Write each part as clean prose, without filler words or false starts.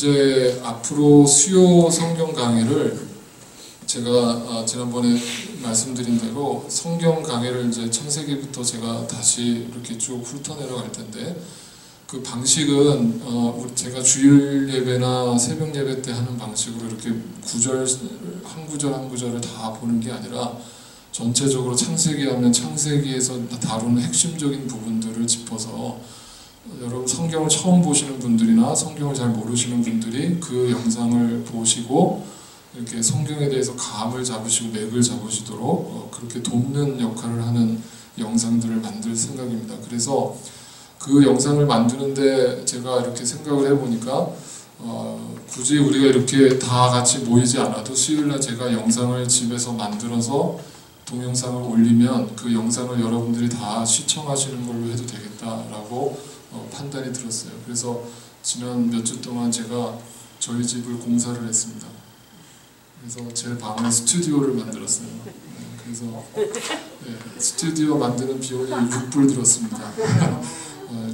이제 앞으로 수요 성경 강의를 제가 지난번에 말씀드린 대로 성경 강의를 이제 창세기부터 제가 다시 이렇게 쭉 훑어내려갈 텐데, 그 방식은 제가 주일 예배나 새벽 예배 때 하는 방식으로 이렇게 구절 한 구절 한 구절을 다 보는 게 아니라 전체적으로 창세기 하면 창세기에서 다루는 핵심적인 부분들을 짚어서, 여러분 성경을 처음 보시는 분들이나 성경을 잘 모르시는 분들이 그 영상을 보시고 이렇게 성경에 대해서 감을 잡으시고 맥을 잡으시도록 그렇게 돕는 역할을 하는 영상들을 만들 생각입니다. 그래서 그 영상을 만드는데 제가 이렇게 생각을 해보니까 굳이 우리가 이렇게 다 같이 모이지 않아도 수요일날 제가 영상을 집에서 만들어서 동영상을 올리면 그 영상을 여러분들이 다 시청하시는 걸로 해도 되겠다라고 판단이 들었어요. 그래서 지난 몇 주 동안 제가 저희 집을 공사를 했습니다. 그래서 제 방에 스튜디오를 만들었어요. 그래서 스튜디오 만드는 비용이 6불 들었습니다.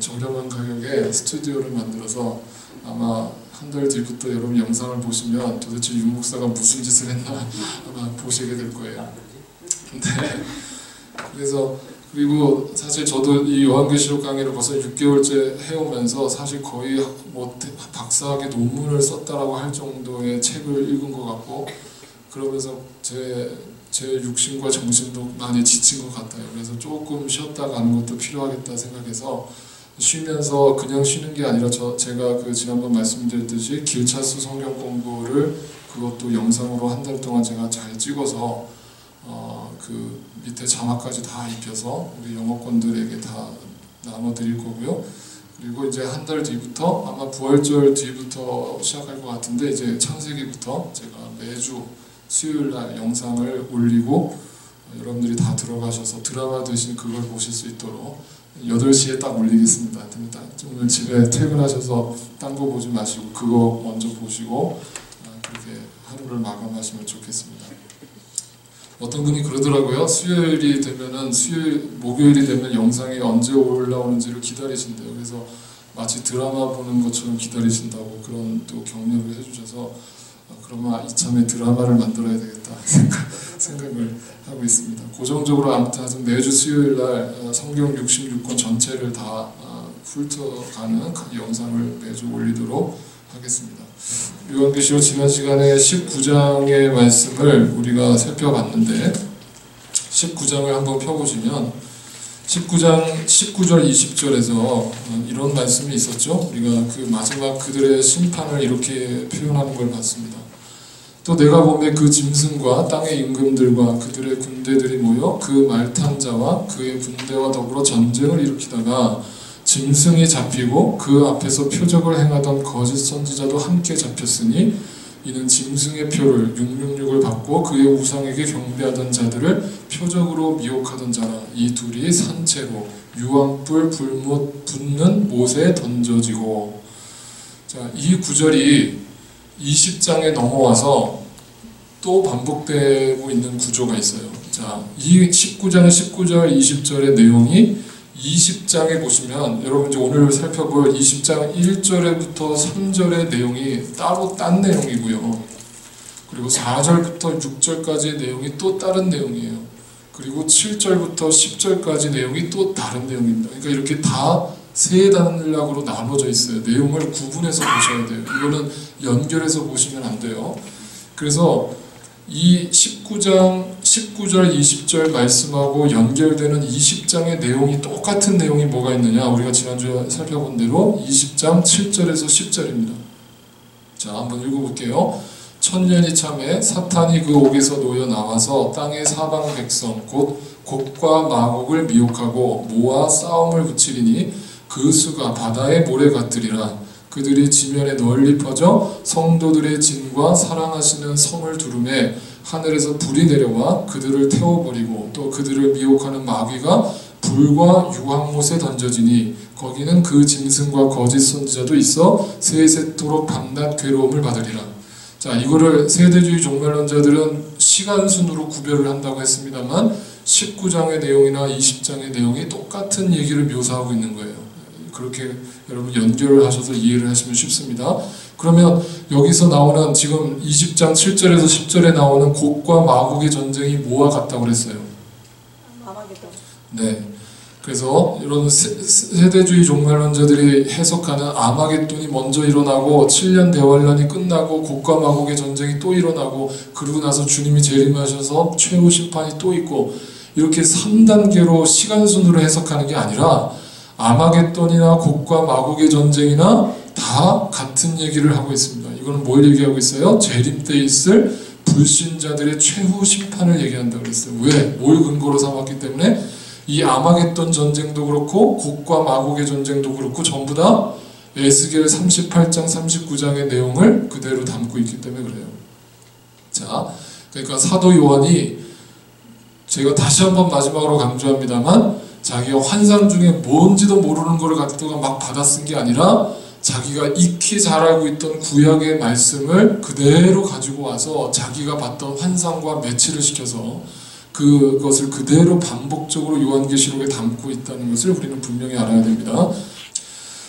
저렴한 가격에 스튜디오를 만들어서 아마 한 달 뒤부터 여러분 영상을 보시면 도대체 유 목사가 무슨 짓을 했나 아마 보시게 될 거예요. 그래서 그리고 사실 저도 이 요한계시록 강의를 벌써 6개월째 해오면서 사실 거의 뭐 박사학위 논문을 썼다라고 할 정도의 책을 읽은 것 같고, 그러면서 제 육신과 정신도 많이 지친 것 같아요. 그래서 조금 쉬었다 가는 것도 필요하겠다 생각해서 쉬면서 그냥 쉬는 게 아니라 제가 그 지난번 말씀드렸듯이 길차수 성경 공부를 그것도 영상으로 한 달 동안 제가 잘 찍어서 그 밑에 자막까지 다 입혀서 우리 영어권들에게 다 나눠드릴 거고요. 그리고 이제 한 달 뒤부터 아마 부활절 뒤부터 시작할 것 같은데, 이제 창세기부터 제가 매주 수요일날 영상을 올리고 여러분들이 다 들어가셔서 드라마 대신 그걸 보실 수 있도록 8시에 딱 올리겠습니다. 오늘 집에 퇴근하셔서 딴 거 보지 마시고 그거 먼저 보시고 그렇게 하루를 마감하시면 좋겠습니다. 어떤 분이 그러더라고요. 수요일이 되면은 목요일이 되면 영상이 언제 올라오는지를 기다리신대요. 그래서 마치 드라마 보는 것처럼 기다리신다고 그런 또 격려를 해주셔서 그러면 이참에 드라마를 만들어야 되겠다 생각을 하고 있습니다. 고정적으로 아무튼 매주 수요일날 성경 66권 전체를 다 훑어가는 영상을 매주 올리도록 하겠습니다. 요한계시록 지난 시간에 19장의 말씀을 우리가 살펴봤는데, 19장을 한번 펴보시면 19장 19절 20절에서 이런 말씀이 있었죠. 우리가 그 마지막 그들의 심판을 이렇게 표현하는 걸 봤습니다. 또 내가 보매 그 짐승과 땅의 임금들과 그들의 군대들이 모여 그 말탄 자와 그의 군대와 더불어 전쟁을 일으키다가 짐승이 잡히고 그 앞에서 표적을 행하던 거짓 선지자도 함께 잡혔으니 이는 짐승의 표를 666을 받고 그의 우상에게 경배하던 자들을 표적으로 미혹하던 자라. 이 둘이 산채로 유황불 불못 붙는 못에 던져지고. 자, 이 구절이 20장에 넘어와서 또 반복되고 있는 구조가 있어요. 자, 이 19장 19절 20절의 내용이 20장에 보시면 여러분 이제 오늘 살펴볼 20장 1절에부터 3절의 내용이 따로 딴 내용이고요. 그리고 4절부터 6절까지의 내용이 또 다른 내용이에요. 그리고 7절부터 10절까지 내용이 또 다른 내용입니다. 그러니까 이렇게 다 세 단락으로 나눠져 있어요. 내용을 구분해서 보셔야 돼요. 이거는 연결해서 보시면 안 돼요. 그래서 이 19장 19절 20절 말씀하고 연결되는 20장의 내용이 똑같은 내용이 뭐가 있느냐, 우리가 지난주에 살펴본 대로 20장 7절에서 10절입니다. 자, 한번 읽어볼게요. 천년이 참에 사탄이 그 옥에서 놓여 나와서 땅의 사방 백성 곧 곡과 마곡을 미혹하고 모아 싸움을 붙이리니 그 수가 바다의 모래 같으리라. 그들이 지면에 널리 퍼져 성도들의 진과 사랑하시는 성을 두르매 하늘에서 불이 내려와 그들을 태워버리고 또 그들을 미혹하는 마귀가 불과 유황못에 던져지니 거기는 그 짐승과 거짓 선지자도 있어 세세토록 밤낮 괴로움을 받으리라. 자, 이거를 세대주의 종말론자들은 시간순으로 구별을 한다고 했습니다만 19장의 내용이나 20장의 내용이 똑같은 얘기를 묘사하고 있는 거예요. 그렇게 여러분 연결을 하셔서 이해를 하시면 쉽습니다. 그러면 여기서 나오는 지금 20장 7절에서 10절에 나오는 곡과 마곡의 전쟁이 뭐와 같다고 그랬어요? 아마게돈. 네. 그래서 이런 세대주의 종말론자들이 해석하는 아마겟돈이 먼저 일어나고 7년 대환란이 끝나고 곡과 마곡의 전쟁이 또 일어나고 그러고 나서 주님이 재림하셔서 최후 심판이 또 있고 이렇게 3단계로 시간순으로 해석하는 게 아니라 아마겟돈이나 곡과 마곡의 전쟁이나 다 같은 얘기를 하고 있습니다. 이거는 뭘 얘기하고 있어요? 재림 때 있을 불신자들의 최후 심판을 얘기한다고 그랬어요. 왜? 뭘 근거로 삼았기 때문에 이 아마겟돈 전쟁도 그렇고 곡과 마곡의 전쟁도 그렇고 전부 다 에스겔 38장 39장의 내용을 그대로 담고 있기 때문에 그래요. 자, 그러니까 사도 요한이 제가 다시 한번 마지막으로 강조합니다만 자기가 환상 중에 뭔지도 모르는 걸 갖다가 막 받아 쓴 게 아니라 자기가 익히 잘 알고 있던 구약의 말씀을 그대로 가지고 와서 자기가 봤던 환상과 매치를 시켜서 그것을 그대로 반복적으로 요한계시록에 담고 있다는 것을 우리는 분명히 알아야 됩니다.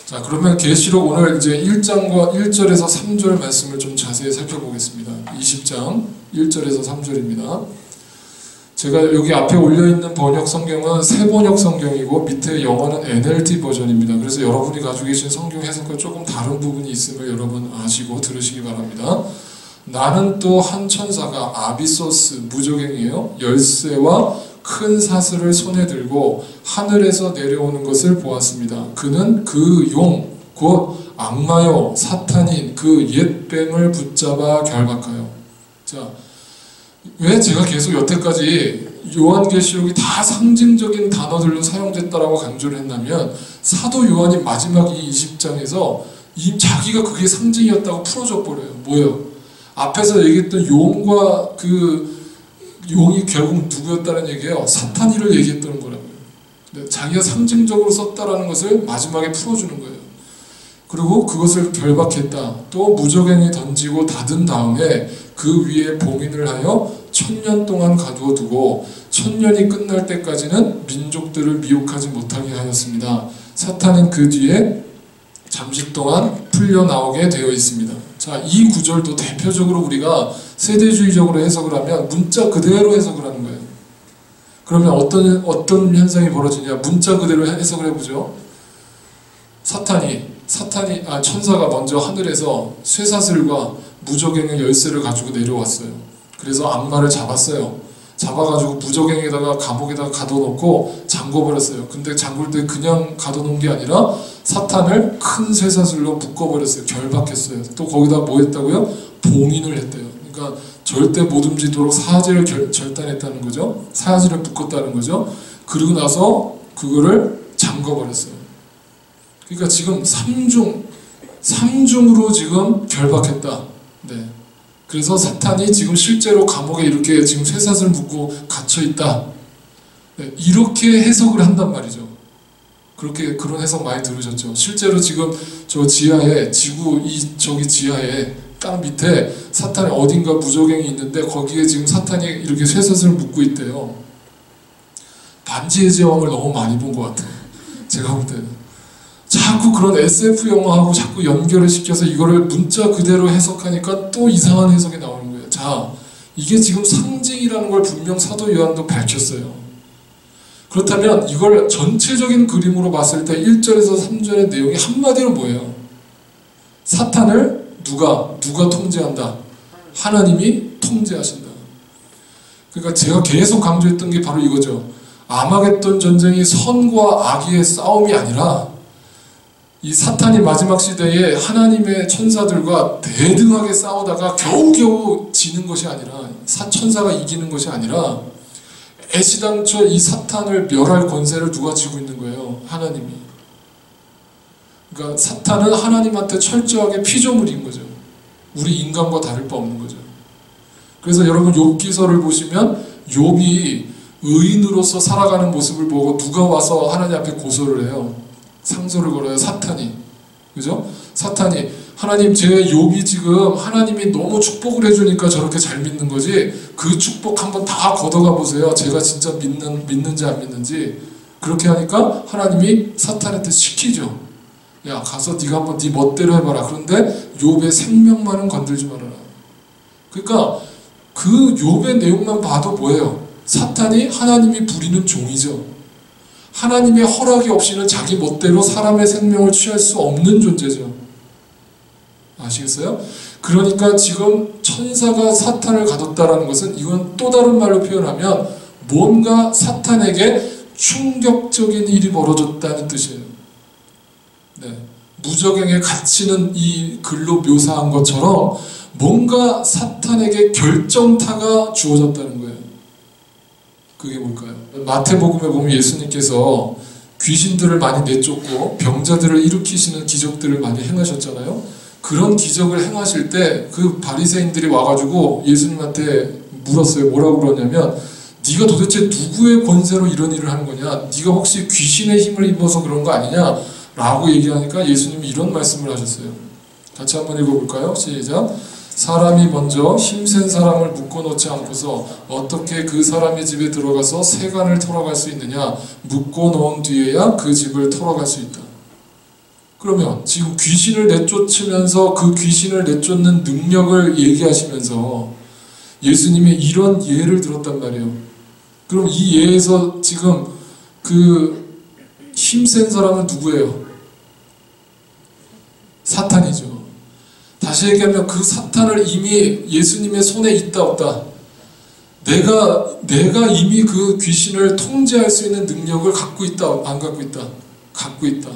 자, 그러면 계시록 오늘 이제 1장과 1절에서 3절 말씀을 좀 자세히 살펴보겠습니다. 20장 1절에서 3절입니다. 제가 여기 앞에 올려있는 번역 성경은 새 번역 성경이고 밑에 영어는 NLT 버전입니다. 그래서 여러분이 가지고 계신 성경 해석과 조금 다른 부분이 있음을 여러분 아시고 들으시기 바랍니다. 나는 또 한 천사가 아비소스, 무저갱이에요. 열쇠와 큰 사슬을 손에 들고 하늘에서 내려오는 것을 보았습니다. 그는 그 용, 곧 악마요 사탄인 그 옛 뱀을 붙잡아 결박하여. 자, 왜 제가 계속 여태까지 요한계시록이 다 상징적인 단어들로 사용됐다라고 강조를 했냐면 사도 요한이 마지막 이 20장에서 자기가 그게 상징이었다고 풀어줘 버려요. 뭐예요? 앞에서 얘기했던 용과 그 용이 결국 누구였다는 얘기예요. 사탄이를 얘기했다는 거라고요. 자기가 상징적으로 썼다라는 것을 마지막에 풀어주는 거예요. 그리고 그것을 결박했다. 또 무저갱이 던지고 닫은 다음에 그 위에 봉인을 하여 1000년 동안 가두어 두고 1000년이 끝날 때까지는 민족들을 미혹하지 못하게 하였습니다. 사탄은 그 뒤에 잠시 동안 풀려나오게 되어 있습니다. 자, 이 구절도 대표적으로 우리가 세대주의적으로 해석을 하면 문자 그대로 해석을 하는 거예요. 그러면 어떤 현상이 벌어지냐? 문자 그대로 해석을 해보죠. 천사가 먼저 하늘에서 쇠사슬과 무저갱의 열쇠를 가지고 내려왔어요. 그래서 악마를 잡았어요. 잡아가지고 무저갱에다가 감옥에다가 가둬놓고 잠궈버렸어요. 근데 잠글 때 그냥 가둬놓은 게 아니라 사탄을 큰 쇠사슬로 묶어버렸어요. 결박했어요. 또 거기다 뭐 했다고요? 봉인을 했대요. 그러니까 절대 못 움직이도록 사지를 절단했다는 거죠. 사지를 묶었다는 거죠. 그리고 나서 그거를 잠궈버렸어요. 그러니까 지금 3중으로 지금 결박했다. 네. 그래서 사탄이 지금 실제로 감옥에 이렇게 지금 쇠사슬 묶고 갇혀있다. 네. 이렇게 해석을 한단 말이죠. 그런 해석 많이 들으셨죠. 실제로 지금 저 지하에 저기 지하에 땅 밑에 사탄이 어딘가 무저갱이 있는데 거기에 지금 사탄이 이렇게 쇠사슬 묶고 있대요. 반지의 제왕을 너무 많이 본 것 같아요. 제가 볼 때는. 자꾸 그런 SF 영화하고 자꾸 연결을 시켜서 이거를 문자 그대로 해석하니까 또 이상한 해석이 나오는 거예요. 자, 이게 지금 상징이라는 걸 분명 사도 요한도 밝혔어요. 그렇다면 이걸 전체적인 그림으로 봤을 때 1절에서 3절의 내용이 한마디로 뭐예요? 사탄을 누가 통제한다? 하나님이 통제하신다. 그러니까 제가 계속 강조했던 게 바로 이거죠. 아마겟돈 전쟁이 선과 악의 싸움이 아니라 이 사탄이 마지막 시대에 하나님의 천사들과 대등하게 싸우다가 겨우겨우 지는 것이 아니라 천사가 이기는 것이 아니라 애시당초 이 사탄을 멸할 권세를 누가 쥐고 있는 거예요? 하나님이. 그러니까 사탄은 하나님한테 철저하게 피조물인 거죠. 우리 인간과 다를 바 없는 거죠. 그래서 여러분 욥기서를 보시면 욥이 의인으로서 살아가는 모습을 보고 누가 와서 하나님 앞에 고소를 해요? 상소를 걸어요. 사탄이. 그죠? 사탄이 하나님 제 욥이 지금 하나님이 너무 축복을 해주니까 저렇게 잘 믿는 거지 그 축복 한번 다 걷어가 보세요. 제가 진짜 믿는지 안 믿는지. 그렇게 하니까 하나님이 사탄한테 시키죠. 야 가서 네가 한번 네 멋대로 해봐라. 그런데 욥의 생명만은 건들지 말아라. 그러니까 그 욥의 내용만 봐도 뭐예요? 사탄이 하나님이 부리는 종이죠. 하나님의 허락이 없이는 자기 멋대로 사람의 생명을 취할 수 없는 존재죠. 아시겠어요? 그러니까 지금 천사가 사탄을 가뒀다라는 것은 이건 또 다른 말로 표현하면 뭔가 사탄에게 충격적인 일이 벌어졌다는 뜻이에요. 네. 무적행에 갇히는 이 글로 묘사한 것처럼 뭔가 사탄에게 결정타가 주어졌다는 거예요. 그게 뭘까요? 마태복음에 보면 예수님께서 귀신들을 많이 내쫓고 병자들을 일으키시는 기적들을 많이 행하셨잖아요. 그런 기적을 행하실 때 그 바리새인들이 와가지고 예수님한테 물었어요. 뭐라고 그러냐면 네가 도대체 누구의 권세로 이런 일을 하는 거냐? 네가 혹시 귀신의 힘을 입어서 그런 거 아니냐? 라고 얘기하니까 예수님이 이런 말씀을 하셨어요. 같이 한번 읽어볼까요? 시작. 사람이 먼저 힘센 사람을 묶어놓지 않고서 어떻게 그 사람의 집에 들어가서 세간을 털어갈 수 있느냐? 묶어놓은 뒤에야 그 집을 털어갈 수 있다. 그러면 지금 귀신을 내쫓으면서 그 귀신을 내쫓는 능력을 얘기하시면서 예수님이 이런 예를 들었단 말이에요. 그럼 이 예에서 지금 그 힘센 사람은 누구예요? 사탄이죠. 다시 얘기하면 그 사탄을 이미 예수님의 손에 있다 없다. 내가 이미 그 귀신을 통제할 수 있는 능력을 갖고 있다 안 갖고 있다? 갖고 있다.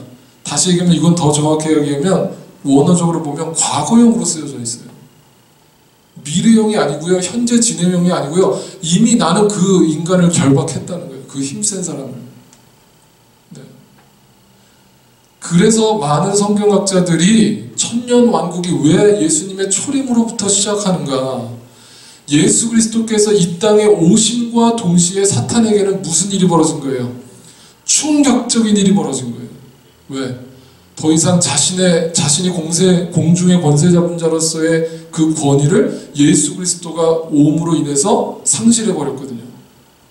다시 얘기하면 이건 더 정확하게 얘기하면 원어적으로 보면 과거형으로 쓰여져 있어요. 미래형이 아니고요. 현재 진행형이 아니고요. 이미 나는 그 인간을 결박했다는 거예요. 그 힘센 사람을. 네. 그래서 많은 성경학자들이 천년 왕국이 왜 예수님의 초림으로부터 시작하는가? 예수 그리스도께서 이 땅에 오심과 동시에 사탄에게는 무슨 일이 벌어진 거예요? 충격적인 일이 벌어진 거예요. 왜? 더 이상 자신이 공중의 권세 잡은 자로서의 그 권위를 예수 그리스도가 오음으로 인해서 상실해버렸거든요.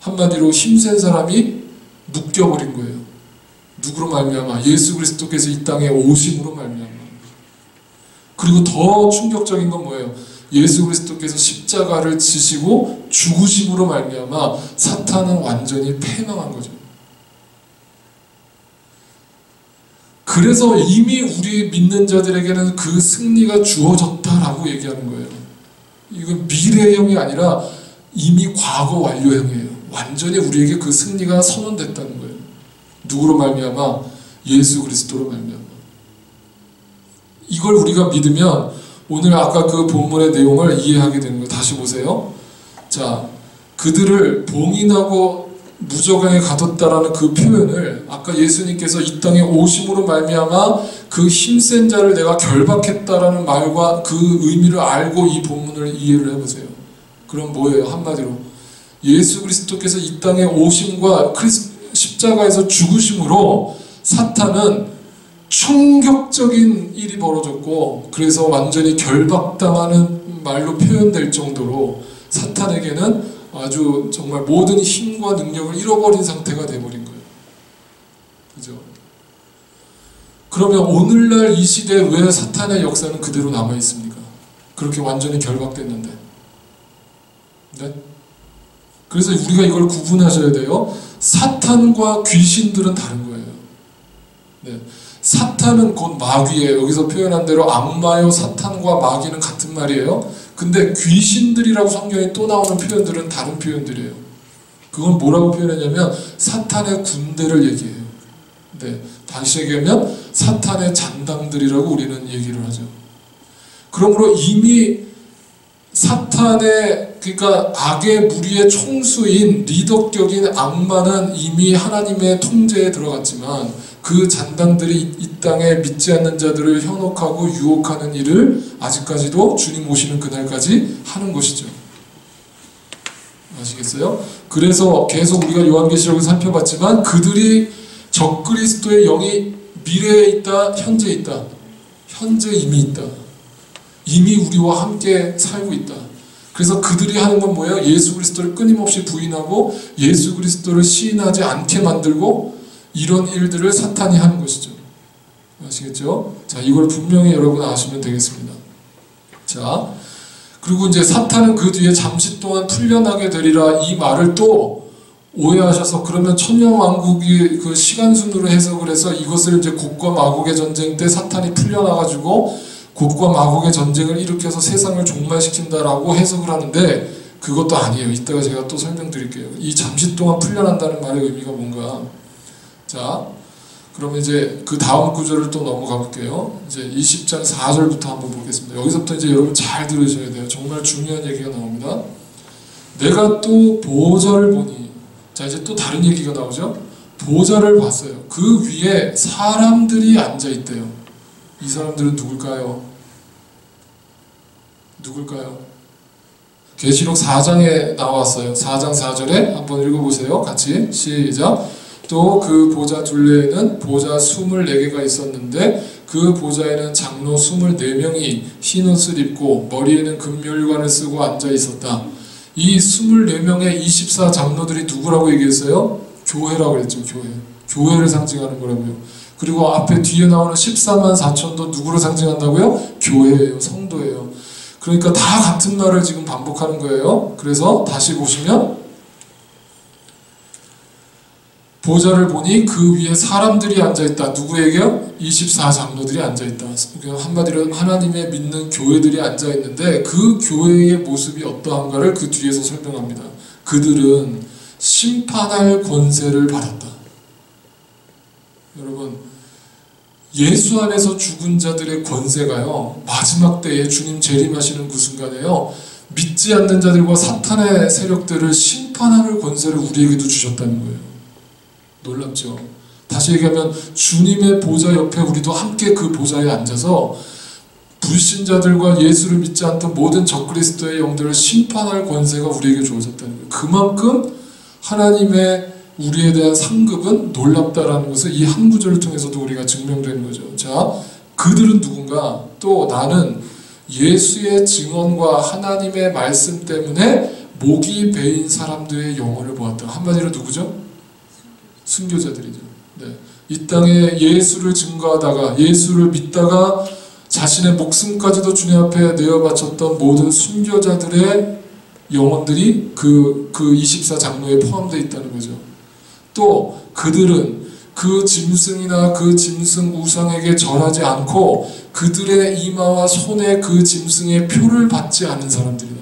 한마디로 힘센 사람이 묶여버린 거예요. 누구로 말미암아? 예수 그리스도께서 이 땅에 오심으로 말미암아. 그리고 더 충격적인 건 뭐예요? 예수 그리스도께서 십자가를 지시고 죽으심으로 말미암아 사탄은 완전히 패망한 거죠. 그래서 이미 우리 믿는 자들에게는 그 승리가 주어졌다라고 얘기하는 거예요. 이건 미래형이 아니라 이미 과거 완료형이에요. 완전히 우리에게 그 승리가 선언됐다는 거예요. 누구로 말미암아? 예수 그리스도로 말미암아. 이걸 우리가 믿으면 오늘 아까 그 본문의 내용을 이해하게 되는 거예요. 다시 보세요. 자, 그들을 봉인하고 무저강에 가뒀다라는 그 표현을 아까 예수님께서 이 땅에 오심으로 말미암아 그 힘센 자를 내가 결박했다라는 말과 그 의미를 알고 이 본문을 이해를 해보세요. 그럼 뭐예요? 한마디로 예수 그리스도께서 이 땅에 오심과 십자가에서 죽으심으로 사탄은 충격적인 일이 벌어졌고 그래서 완전히 결박당하는 말로 표현될 정도로 사탄에게는 아주 정말 모든 힘과 능력을 잃어버린 상태가 돼버린 거예요. 그죠? 그러면 오늘날 이 시대에 왜 사탄의 역사는 그대로 남아있습니까? 그렇게 완전히 결박됐는데. 네? 그래서 우리가 이걸 구분하셔야 돼요. 사탄과 귀신들은 다른 거예요. 네. 사탄은 곧 마귀예요. 여기서 표현한 대로 악마요 사탄과 마귀는 같은 말이에요. 근데 귀신들이라고 성경에 또 나오는 표현들은 다른 표현들이에요. 그건 뭐라고 표현했냐면 사탄의 군대를 얘기해요. 네, 다시 얘기하면 사탄의 잔당들이라고 우리는 얘기를 하죠. 그러므로 이미 사탄의 그러니까 악의 무리의 총수인 리더격인 악마는 이미 하나님의 통제에 들어갔지만 그 잔당들이 이 땅에 믿지 않는 자들을 현혹하고 유혹하는 일을 아직까지도 주님 오시는 그날까지 하는 것이죠. 아시겠어요? 그래서 계속 우리가 요한계시록을 살펴봤지만 그들이 적그리스도의 영이 미래에 있다, 현재에 있다. 현재 이미 있다. 이미 우리와 함께 살고 있다. 그래서 그들이 하는 건 뭐예요? 예수 그리스도를 끊임없이 부인하고 예수 그리스도를 시인하지 않게 만들고 이런 일들을 사탄이 하는 것이죠. 아시겠죠? 자, 이걸 분명히 여러분 아시면 되겠습니다. 자, 그리고 이제 사탄은 그 뒤에 잠시 동안 풀려나게 되리라 이 말을 또 오해하셔서 그러면 천년왕국이 그 시간순으로 해석을 해서 이것을 이제 곡과 마곡의 전쟁 때 사탄이 풀려나가지고 곡과 마곡의 전쟁을 일으켜서 세상을 종말시킨다라고 해석을 하는데 그것도 아니에요. 이따가 제가 또 설명드릴게요. 이 잠시 동안 풀려난다는 말의 의미가 뭔가. 자, 그러면 이제 그 다음 구절을 또 넘어가 볼게요. 이제 20장 4절부터 한번 보겠습니다. 여기서부터 이제 여러분 잘 들으셔야 돼요. 정말 중요한 얘기가 나옵니다. 내가 또 보좌를 보니, 자 이제 또 다른 얘기가 나오죠. 보좌를 봤어요. 그 위에 사람들이 앉아 있대요. 이 사람들은 누굴까요? 누굴까요? 계시록 4장에 나왔어요. 4장 4절에 한번 읽어보세요. 같이 시작. 또 그 보좌 둘레에는 보좌 24개가 있었는데 그 보좌에는 장로 24명이 흰 옷을 입고 머리에는 금멸관을 쓰고 앉아 있었다. 이 24명의 24 장로들이 누구라고 얘기했어요? 교회라고 했죠. 교회를 상징하는 거라고요. 그리고 앞에 뒤에 나오는 14만 4천도 누구를 상징한다고요? 교회예요. 성도예요. 그러니까 다 같은 말을 지금 반복하는 거예요. 그래서 다시 보시면 보좌를 보니 그 위에 사람들이 앉아있다. 누구에게요? 24 장로들이 앉아있다. 한마디로 하나님의 믿는 교회들이 앉아있는데 그 교회의 모습이 어떠한가를 그 뒤에서 설명합니다. 그들은 심판할 권세를 받았다. 여러분, 예수 안에서 죽은 자들의 권세가요, 마지막 때에 주님 재림하시는 그 순간에요, 믿지 않는 자들과 사탄의 세력들을 심판하는 권세를 우리에게도 주셨다는 거예요. 놀랍죠? 다시 얘기하면 주님의 보좌 옆에 우리도 함께 그 보좌에 앉아서 불신자들과 예수를 믿지 않던 모든 적그리스도의 영들을 심판할 권세가 우리에게 주어졌다는 거예요. 그만큼 하나님의 우리에 대한 상급은 놀랍다라는 것을 이 한 구절을 통해서도 우리가 증명되는 거죠. 자, 그들은 누군가? 또 나는 예수의 증언과 하나님의 말씀 때문에 목이 베인 사람들의 영혼을 보았다. 한마디로 누구죠? 순교자들이죠. 네. 이 땅에 예수를 증거하다가 예수를 믿다가 자신의 목숨까지도 주님 앞에 내어 바쳤던 모든 순교자들의 영혼들이 그 24 장로에 포함되어 있다는 거죠. 또 그들은 그 짐승이나 그 짐승 우상에게 절하지 않고 그들의 이마와 손에 그 짐승의 표를 받지 않은 사람들이다.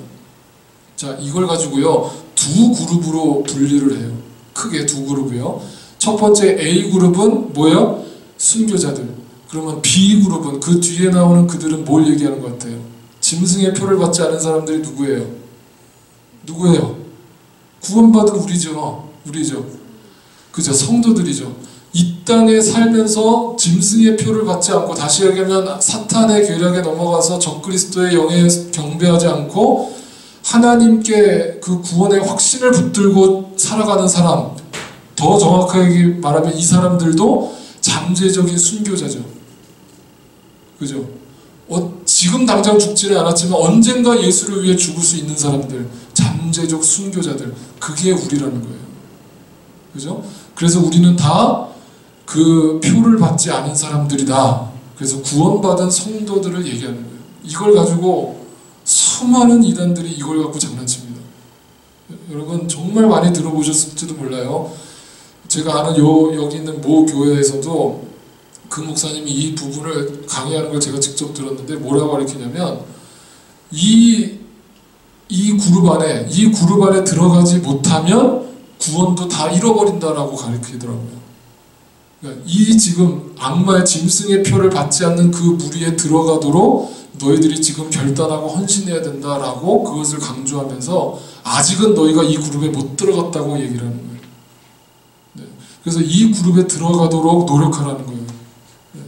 자, 이걸 가지고요 두 그룹으로 분리를 해요. 크게 두 그룹이요. 첫 번째 A그룹은 뭐예요? 순교자들. 그러면 B그룹은 그 뒤에 나오는 그들은 뭘 얘기하는 것 같아요? 짐승의 표를 받지 않은 사람들이 누구예요? 누구예요? 구원받은 우리죠. 그죠? 성도들이죠. 이 땅에 살면서 짐승의 표를 받지 않고, 다시 얘기하면 사탄의 계략에 넘어가서 적그리스도의 영에 경배하지 않고 하나님께 그 구원의 확신을 붙들고 살아가는 사람, 더 정확하게 말하면 이 사람들도 잠재적인 순교자죠. 그죠? 지금 당장 죽지는 않았지만 언젠가 예수를 위해 죽을 수 있는 사람들, 잠재적 순교자들, 그게 우리라는 거예요. 그죠? 그래서 우리는 다 그 표를 받지 않은 사람들이다. 그래서 구원받은 성도들을 얘기하는 거예요. 이걸 가지고 수많은 이단들이 이걸 갖고 장난칩니다. 여러분 정말 많이 들어보셨을지도 몰라요. 제가 아는 여기 있는 모 교회에서도 그 목사님이 이 부분을 강의하는 걸 제가 직접 들었는데 뭐라고 가르치냐면 이 그룹 안에 들어가지 못하면 구원도 다 잃어버린다라고 가르치더라고요. 그러니까 이 지금 악마의 짐승의 표를 받지 않는 그 무리에 들어가도록 너희들이 지금 결단하고 헌신해야 된다라고 그것을 강조하면서 아직은 너희가 이 그룹에 못 들어갔다고 얘기를 하는 거예요. 네. 그래서 이 그룹에 들어가도록 노력하라는 거예요. 네.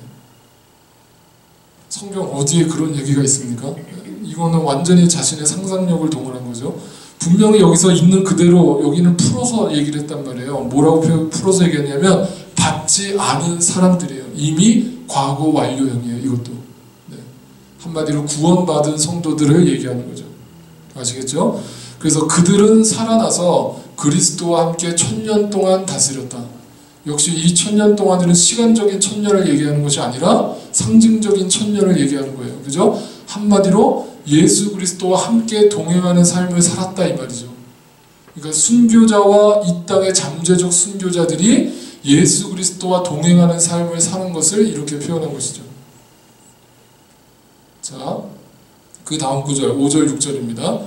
성경 어디에 그런 얘기가 있습니까? 이거는 완전히 자신의 상상력을 동원한 거죠. 분명히 여기서 있는 그대로 여기는 풀어서 얘기를 했단 말이에요. 뭐라고 풀어서 얘기했냐면 받지 않은 사람들이에요. 이미 과거 완료형이에요. 이것도. 네. 한마디로 구원받은 성도들을 얘기하는 거죠. 아시겠죠? 그래서 그들은 살아나서 그리스도와 함께 1000년 동안 다스렸다. 역시 이 1000년 동안에는 시간적인 1000년을 얘기하는 것이 아니라 상징적인 1000년을 얘기하는 거예요. 그죠? 한마디로 예수 그리스도와 함께 동행하는 삶을 살았다 이 말이죠. 그러니까 순교자와 이 땅의 잠재적 순교자들이 예수 그리스도와 동행하는 삶을 사는 것을 이렇게 표현한 것이죠. 자, 그 다음 구절 5절 6절입니다.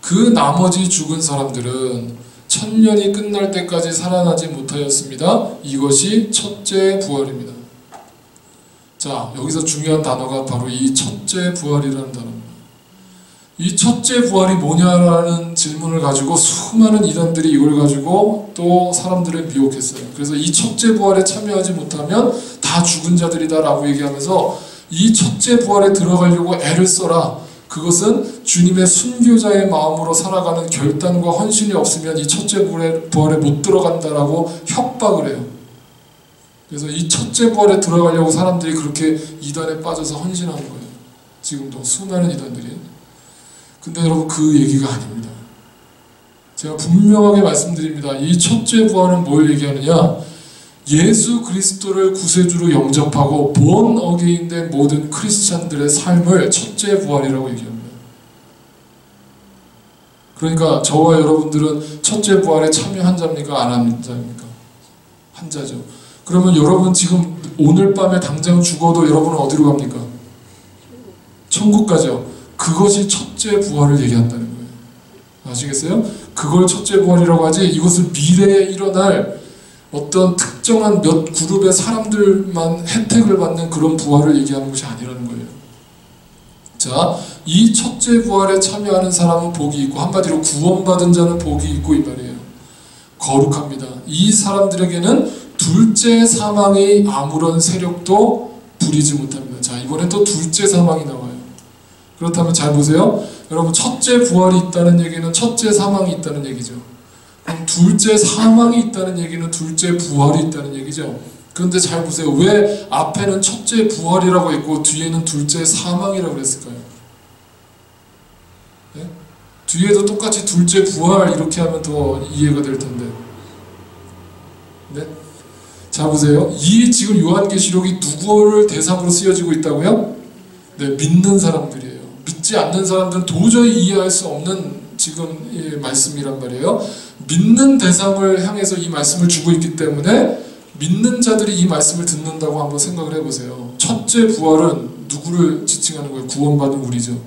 그 나머지 죽은 사람들은 1000년이 끝날 때까지 살아나지 못하였습니다. 이것이 첫째 부활입니다. 자, 여기서 중요한 단어가 바로 이 첫째 부활이라는 단어입니다. 이 첫째 부활이 뭐냐라는 질문을 가지고 수많은 이단들이 이걸 가지고 또 사람들을 미혹했어요. 그래서 이 첫째 부활에 참여하지 못하면 다 죽은 자들이다 라고 얘기하면서 이 첫째 부활에 들어가려고 애를 써라. 그것은 주님의 순교자의 마음으로 살아가는 결단과 헌신이 없으면 이 첫째 부활에 못 들어간다라고 협박을 해요. 그래서 이 첫째 부활에 들어가려고 사람들이 그렇게 이단에 빠져서 헌신하는 거예요. 지금도 수많은 이단들이. 근데 여러분 그 얘기가 아닙니다. 제가 분명하게 말씀드립니다. 이 첫째 부활은 뭘 얘기하느냐? 예수 그리스도를 구세주로 영접하고 본 어게인된 모든 크리스찬들의 삶을 첫째 부활이라고 얘기합니다. 그러니까 저와 여러분들은 첫째 부활에 참여한 자입니까? 안 한 자입니까? 한 자죠. 그러면 여러분 지금 오늘 밤에 당장 죽어도 여러분은 어디로 갑니까? 천국 가죠. 그것이 첫째 부활을 얘기한다는 거예요. 아시겠어요? 그걸 첫째 부활이라고 하지 이것을 미래에 일어날 어떤 특정한 몇 그룹의 사람들만 혜택을 받는 그런 부활을 얘기하는 것이 아니라는 거예요. 자, 이 첫째 부활에 참여하는 사람은 복이 있고 한마디로 구원받은 자는 복이 있고 이 말이에요. 거룩합니다. 이 사람들에게는 둘째 사망의 아무런 세력도 부리지 못합니다. 자, 이번엔 또 둘째 사망이 나와요. 그렇다면 잘 보세요. 여러분 첫째 부활이 있다는 얘기는 첫째 사망이 있다는 얘기죠. 그럼 둘째 사망이 있다는 얘기는 둘째 부활이 있다는 얘기죠. 그런데 잘 보세요. 왜 앞에는 첫째 부활이라고 했고 뒤에는 둘째 사망이라고 그랬을까요? 네? 뒤에도 똑같이 둘째 부활 이렇게 하면 더 이해가 될 텐데. 네? 자 보세요. 이 지금 요한계시록이 누구를 대상으로 쓰여지고 있다고요? 네, 믿는 사람들이에요. 믿지 않는 사람들은 도저히 이해할 수 없는 지금 이 말씀이란 말이에요. 믿는 대상을 향해서 이 말씀을 주고 있기 때문에 믿는 자들이 이 말씀을 듣는다고 한번 생각을 해보세요. 첫째 부활은 누구를 지칭하는 거예요? 구원받은 우리죠.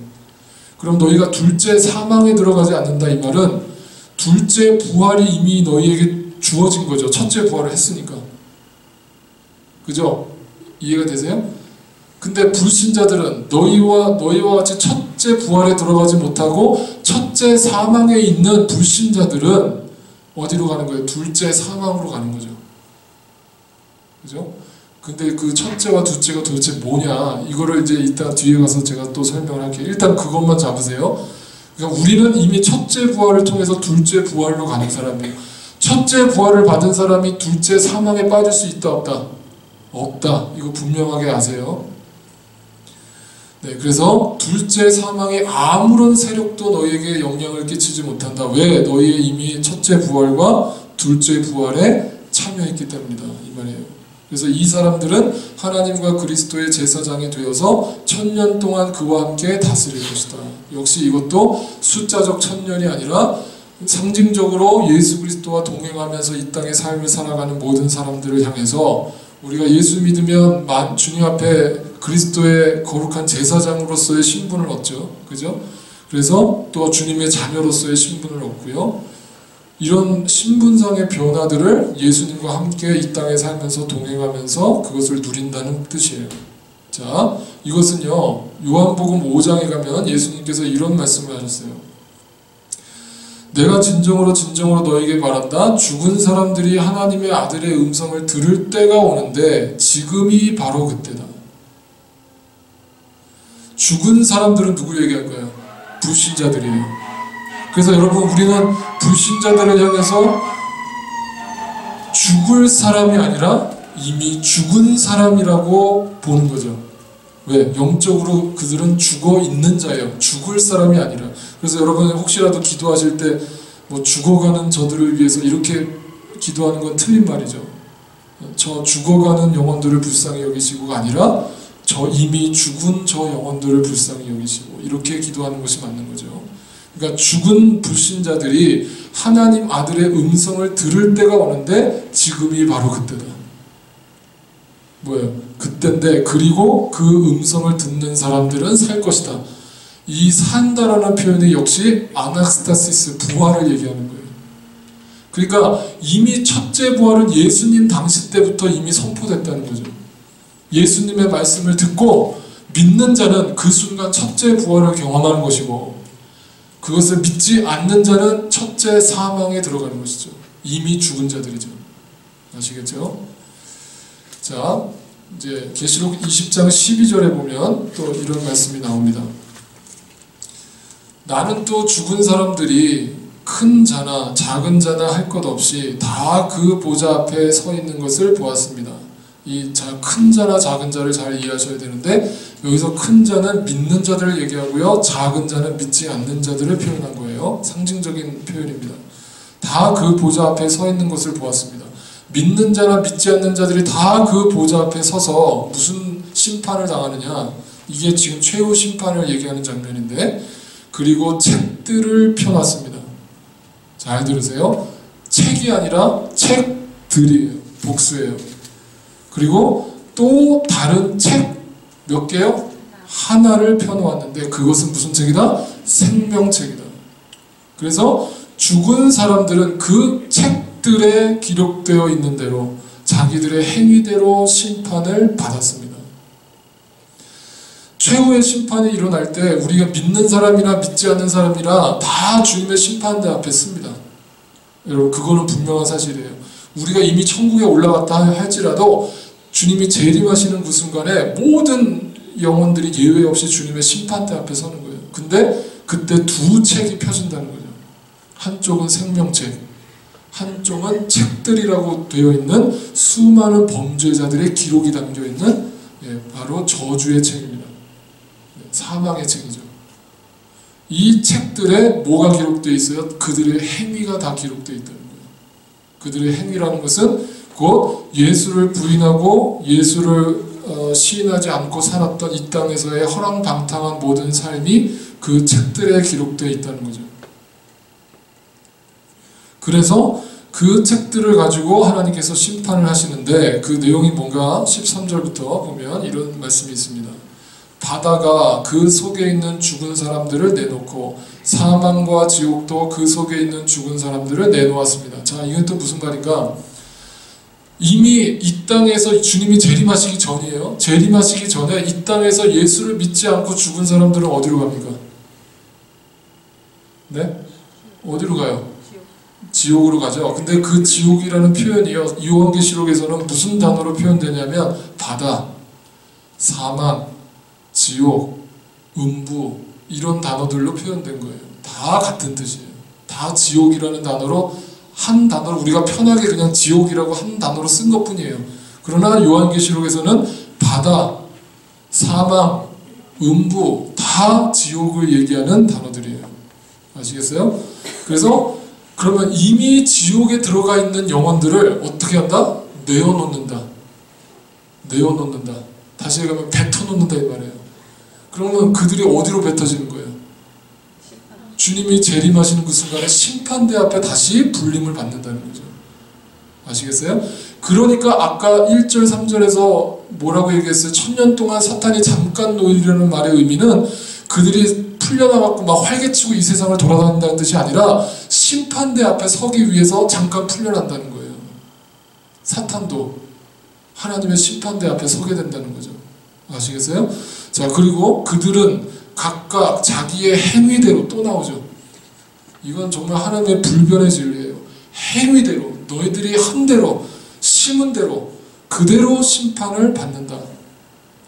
그럼 너희가 둘째 사망에 들어가지 않는다 이 말은 둘째 부활이 이미 너희에게 주어진 거죠. 첫째 부활을 했으니까. 그죠? 이해가 되세요? 근데 불신자들은 너희와 같이 첫째 부활에 들어가지 못하고 첫째 사망에 있는 불신자들은 어디로 가는 거예요? 둘째 사망으로 가는 거죠. 그죠? 근데 그 첫째와 둘째가 도대체 뭐냐? 이거를 이제 이따 뒤에 가서 제가 또 설명을 할게요. 일단 그것만 잡으세요. 그러니까 우리는 이미 첫째 부활을 통해서 둘째 부활로 가는 사람이에요. 첫째 부활을 받은 사람이 둘째 사망에 빠질 수 있다 없다? 없다. 이거 분명하게 아세요. 네, 그래서 둘째 사망의 아무런 세력도 너희에게 영향을 끼치지 못한다. 왜? 너희의 이미 첫째 부활과 둘째 부활에 참여했기 때문이다. 이 말이에요. 그래서 이 사람들은 하나님과 그리스도의 제사장이 되어서 1000년 동안 그와 함께 다스릴 것이다. 역시 이것도 숫자적 1000년이 아니라 상징적으로 예수 그리스도와 동행하면서 이 땅의 삶을 살아가는 모든 사람들을 향해서 우리가 예수 믿으면 주님 앞에 그리스도의 거룩한 제사장으로서의 신분을 얻죠. 그죠? 그래서 또 주님의 자녀로서의 신분을 얻고요. 이런 신분상의 변화들을 예수님과 함께 이 땅에 살면서 동행하면서 그것을 누린다는 뜻이에요. 자, 이것은요. 요한복음 5장에 가면 예수님께서 이런 말씀을 하셨어요. 내가 진정으로 너에게 말한다. 죽은 사람들이 하나님의 아들의 음성을 들을 때가 오는데 지금이 바로 그때다. 죽은 사람들은 누구 얘기할 거예요? 불신자들이에요. 그래서 여러분 우리는 불신자들을 향해서 죽을 사람이 아니라 이미 죽은 사람이라고 보는 거죠. 왜? 영적으로 그들은 죽어 있는 자예요. 죽을 사람이 아니라. 그래서 여러분 혹시라도 기도하실 때 뭐 죽어가는 저들을 위해서 이렇게 기도하는 건 틀린 말이죠. 저 죽어가는 영혼들을 불쌍히 여기시고가 아니라 저 이미 죽은 저 영혼들을 불쌍히 여기시고, 이렇게 기도하는 것이 맞는 거죠. 그러니까 죽은 불신자들이 하나님 아들의 음성을 들을 때가 오는데 지금이 바로 그때다. 뭐예요? 그때인데, 그리고 그 음성을 듣는 사람들은 살 것이다. 이 산다라는 표현이 역시 아나스타시스, 부활을 얘기하는 거예요. 그러니까 이미 첫째 부활은 예수님 당시 때부터 이미 선포됐다는 거죠. 예수님의 말씀을 듣고 믿는 자는 그 순간 첫째 부활을 경험하는 것이고, 그것을 믿지 않는 자는 첫째 사망에 들어가는 것이죠. 이미 죽은 자들이죠. 아시겠죠? 자, 이제 계시록 20장 12절에 보면 또 이런 말씀이 나옵니다. 나는 또 죽은 사람들이 큰 자나 작은 자나 할 것 없이 다 그 보좌 앞에 서 있는 것을 보았습니다. 이 큰 자나 작은 자를 잘 이해하셔야 되는데, 여기서 큰 자는 믿는 자들을 얘기하고요, 작은 자는 믿지 않는 자들을 표현한 거예요. 상징적인 표현입니다. 다 그 보좌 앞에 서 있는 것을 보았습니다. 믿는 자나 믿지 않는 자들이 다 그 보좌 앞에 서서 무슨 심판을 당하느냐, 이게 지금 최후 심판을 얘기하는 장면인데, 그리고 책들을 펴놨습니다. 잘 들으세요. 책이 아니라 책들이에요. 복수예요. 그리고 또 다른 책 몇 개요? 하나를 펴놓았는데, 그것은 무슨 책이다? 생명책이다. 그래서 죽은 사람들은 그 책들에 기록되어 있는 대로 자기들의 행위대로 심판을 받았습니다. 최후의 심판이 일어날 때 우리가 믿는 사람이나 믿지 않는 사람이나 다 주님의 심판대 앞에 씁니다. 여러분, 그거는 분명한 사실이에요. 우리가 이미 천국에 올라갔다 할지라도 주님이 재림하시는 그 순간에 모든 영혼들이 예외 없이 주님의 심판대 앞에 서는 거예요. 근데 그때 두 책이 펴진다는 거죠. 한쪽은 생명책, 한쪽은 책들이라고 되어 있는 수많은 범죄자들의 기록이 담겨있는, 바로 저주의 책입니다. 사망의 책이죠. 이 책들에 뭐가 기록되어 있어요? 그들의 행위가 다 기록되어 있다는 거예요. 그들의 행위라는 것은 곧 예수를 부인하고 예수를 시인하지 않고 살았던 이 땅에서의 허랑방탕한 모든 삶이 그 책들에 기록되어 있다는 거죠. 그래서 그 책들을 가지고 하나님께서 심판을 하시는데, 그 내용이 뭔가 13절부터 보면 이런 말씀이 있습니다. 바다가 그 속에 있는 죽은 사람들을 내놓고 사망과 지옥도 그 속에 있는 죽은 사람들을 내놓았습니다. 자, 이건 또 무슨 말인가? 이미 이 땅에서 주님이 재림하시기 전이에요. 재림하시기 전에 이 땅에서 예수를 믿지 않고 죽은 사람들은 어디로 갑니까? 네? 어디로 가요? 지옥으로 가죠. 근데 그 지옥이라는 표현이요, 요한계시록에서는 무슨 단어로 표현되냐면 바다, 사망, 지옥, 음부, 이런 단어들로 표현된 거예요. 다 같은 뜻이에요. 다 지옥이라는 단어로, 한 단어로 우리가 편하게 그냥 지옥이라고 한 단어로 쓴 것뿐이에요. 그러나 요한계시록에서는 바다, 사망, 음부, 다 지옥을 얘기하는 단어들이에요. 아시겠어요? 그래서 그러면 이미 지옥에 들어가 있는 영혼들을 어떻게 한다? 내어놓는다. 내어놓는다. 다시 얘기하면 뱉어놓는다 이 말이에요. 그러면 그들이 어디로 뱉어지는 거예요? 주님이 재림하시는 그 순간에 심판대 앞에 다시 불림을 받는다는 거죠. 아시겠어요? 그러니까 아까 1절 3절에서 뭐라고 얘기했어요? 1000년 동안 사탄이 잠깐 놓이려는 말의 의미는 그들이 풀려나갖고 막 활개치고 이 세상을 돌아다닌다는 뜻이 아니라 심판대 앞에 서기 위해서 잠깐 풀려난다는 거예요. 사탄도 하나님의 심판대 앞에 서게 된다는 거죠. 아시겠어요? 자, 그리고 그들은 각각 자기의 행위대로 또 나오죠. 이건 정말 하나님의 불변의 진리예요. 행위대로, 너희들이 한 대로, 심은 대로, 그대로 심판을 받는다.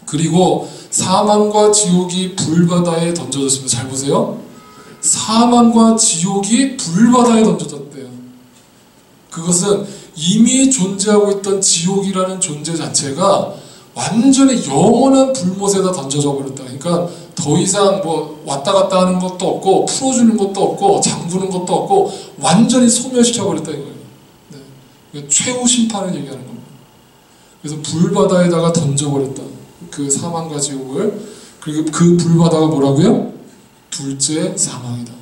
그리고 사망과 지옥이 불바다에 던져졌습니다. 잘 보세요. 사망과 지옥이 불바다에 던져졌대요. 그것은 이미 존재하고 있던 지옥이라는 존재 자체가 완전히 영원한 불못에다 던져져 버렸다. 그러니까 더 이상 뭐 왔다 갔다 하는 것도 없고 풀어주는 것도 없고 잠그는 것도 없고 완전히 소멸시켜 버렸다 이거예요. 네. 최후 심판을 얘기하는 겁니다. 그래서 불바다에다가 던져버렸다. 그 사망과 지옥을. 그리고 그 불바다가 뭐라고요? 둘째 사망이다.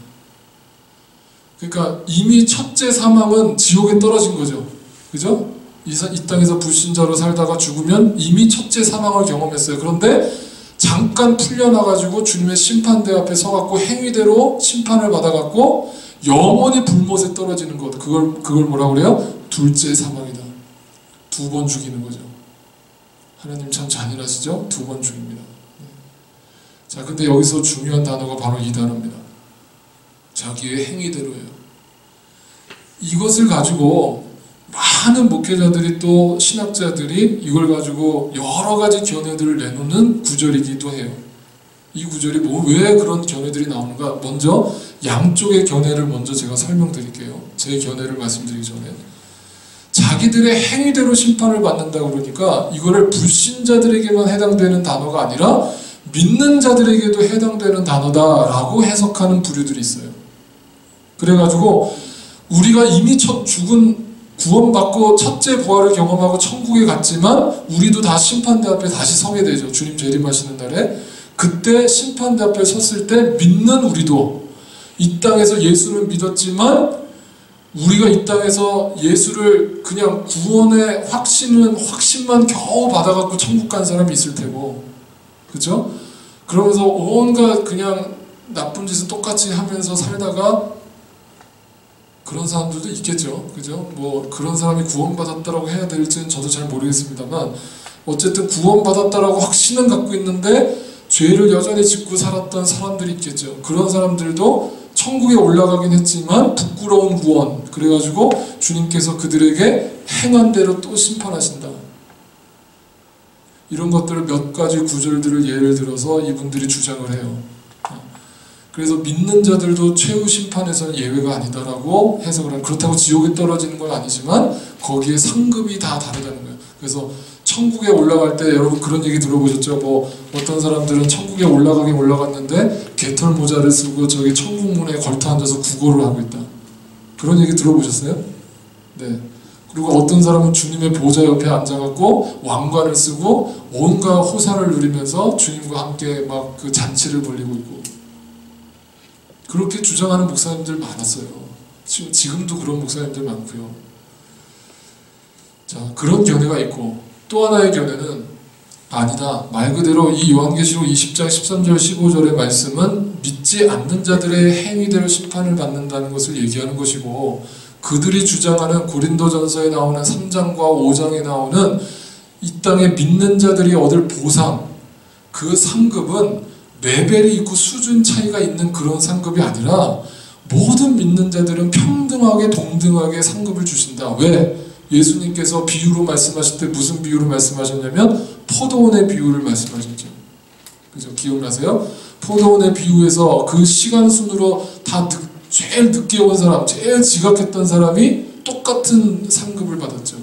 그러니까 이미 첫째 사망은 지옥에 떨어진 거죠. 그죠? 이 땅에서 불신자로 살다가 죽으면 이미 첫째 사망을 경험했어요. 그런데 잠깐 풀려나가지고 주님의 심판대 앞에 서갖고 행위대로 심판을 받아갖고 영원히 불못에 떨어지는 것. 그걸 뭐라고 그래요? 둘째 사망이다. 2번 죽이는 거죠. 하나님 참 잔인하시죠? 2번 죽입니다. 자, 근데 여기서 중요한 단어가 바로 이 단어입니다. 자기의 행위대로예요. 이것을 가지고 많은 목회자들이 또 신학자들이 이걸 가지고 여러 가지 견해들을 내놓는 구절이기도 해요. 이 구절이 왜 그런 견해들이 나오는가? 먼저 양쪽의 견해를 먼저 제가 설명드릴게요. 제 견해를 말씀드리기 전에. 자기들의 행위대로 심판을 받는다 그러니까 이거를 불신자들에게만 해당되는 단어가 아니라 믿는 자들에게도 해당되는 단어다라고 해석하는 부류들이 있어요. 그래가지고 우리가 이미 죽은 구원받고 첫째 부활을 경험하고 천국에 갔지만 우리도 다 심판대 앞에 다시 서게 되죠. 주님 재림하시는 날에. 그때 심판대 앞에 섰을 때 믿는 우리도 이 땅에서 예수를 믿었지만 우리가 이 땅에서 예수를 그냥 구원의 확신만 겨우 받아갖고 천국 간 사람이 있을 테고, 그죠? 그러면서 온갖 그냥 나쁜 짓은 똑같이 하면서 살다가 그런 사람들도 있겠죠. 그죠? 뭐 그런 사람이 구원받았다라고 해야 될지는 저도 잘 모르겠습니다만 어쨌든 구원받았다라고 확신은 갖고 있는데 죄를 여전히 짓고 살았던 사람들이 있겠죠. 그런 사람들도 천국에 올라가긴 했지만 부끄러운 구원. 그래가지고 주님께서 그들에게 행한 대로 또 심판하신다. 이런 것들을 몇 가지 구절들을 예를 들어서 이분들이 주장을 해요. 그래서 믿는 자들도 최후 심판에서는 예외가 아니다라고 해석을 하는. 그렇다고 지옥에 떨어지는 건 아니지만 거기에 상급이 다 다르다는 거예요. 그래서 천국에 올라갈 때 여러분 그런 얘기 들어보셨죠? 뭐 어떤 사람들은 천국에 올라가긴 올라갔는데 개털 모자를 쓰고 저기 천국문에 걸터 앉아서 구걸을 하고 있다. 그런 얘기 들어보셨어요? 네. 그리고 어떤 사람은 주님의 보좌 옆에 앉아갖고 왕관을 쓰고 온갖 호사를 누리면서 주님과 함께 막 그 잔치를 벌이고 있고, 그렇게 주장하는 목사님들 많았어요. 지금도 그런 목사님들 많고요. 자, 그런 견해가 있고 또 하나의 견해는 아니다. 말 그대로 이 요한계시록 20장 13절 15절의 말씀은 믿지 않는 자들의 행위대로 심판을 받는다는 것을 얘기하는 것이고, 그들이 주장하는 고린도전서에 나오는 3장과 5장에 나오는 이 땅에 믿는 자들이 얻을 보상, 그 상급은 레벨이 있고 수준 차이가 있는 그런 상급이 아니라 모든 믿는 자들은 평등하게 동등하게 상급을 주신다. 왜? 예수님께서 비유로 말씀하실 때 무슨 비유로 말씀하셨냐면 포도원의 비유를 말씀하셨죠. 그죠? 기억나세요? 포도원의 비유에서 그 시간 순으로 다 제일 늦게 온 사람, 제일 지각했던 사람이 똑같은 상급을 받았죠.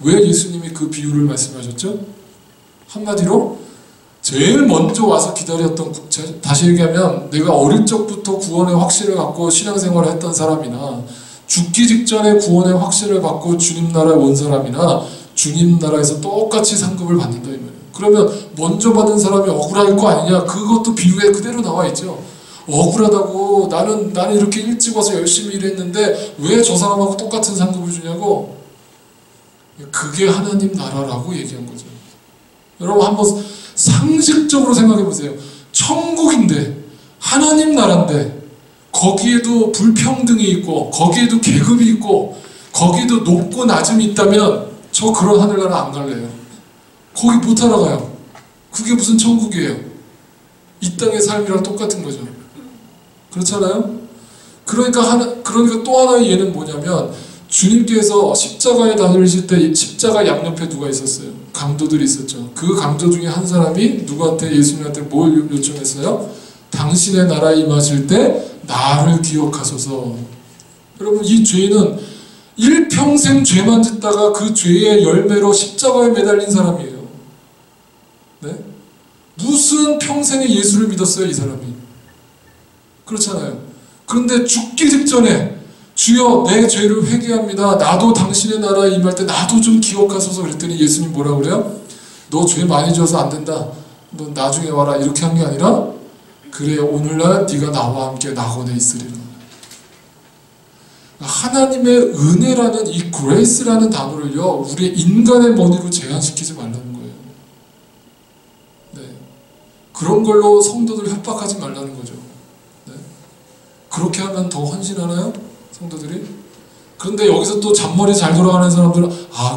왜 예수님이 그 비유를 말씀하셨죠? 한마디로 제일 먼저 와서 기다렸던, 다시 얘기하면 내가 어릴 적부터 구원의 확신을 갖고 신앙생활을 했던 사람이나 죽기 직전에 구원의 확신을 받고 주님 나라에 온 사람이나 주님 나라에서 똑같이 상급을 받는다 이 말이에요. 그러면 먼저 받은 사람이 억울할 거 아니냐? 그것도 비유에 그대로 나와 있죠. 억울하다고, 나는 이렇게 일찍 와서 열심히 일했는데 왜 저 사람하고 똑같은 상급을 주냐고. 그게 하나님 나라라고 얘기한 거죠. 여러분 한번 상식적으로 생각해 보세요. 천국인데, 하나님 나라인데 거기에도 불평등이 있고 거기에도 계급이 있고 거기에도 높고 낮음이 있다면 저 그런 하늘나라 안 갈래요. 거기 못 알아가요. 그게 무슨 천국이에요. 이 땅의 삶이랑 똑같은 거죠. 그렇잖아요? 그러니까 또 하나의 예는 뭐냐면, 주님께서 십자가에 달리실 때 십자가 양옆에 누가 있었어요? 강도들이 있었죠. 그 강도 중에 한 사람이 누구한테, 예수님한테 뭘 요청했어요? 당신의 나라에 임하실 때 나를 기억하소서. 여러분, 이 죄인은 일평생 죄만 짓다가 그 죄의 열매로 십자가에 매달린 사람이에요. 네? 무슨 평생에 예수를 믿었어요, 이 사람이? 그렇잖아요. 그런데 죽기 직전에 주여 내 죄를 회개합니다. 나도 당신의 나라에 임할 때 나도 좀 기억하소서. 그랬더니 예수님 뭐라고 그래요? 너 죄 많이 지어서 안 된다. 너 나중에 와라. 이렇게 한 게 아니라 그래 오늘날 네가 나와 함께 낙원에 있으리라. 하나님의 은혜라는 이 grace라는 단어를요 우리 인간의 머리로 제한시키지 말라는 거예요. 네. 그런 걸로 성도들 협박하지 말라는 거죠. 네. 그렇게 하면 더 헌신하나요? 성도들이? 그런데 여기서 또 잔머리 잘 돌아가는 사람들은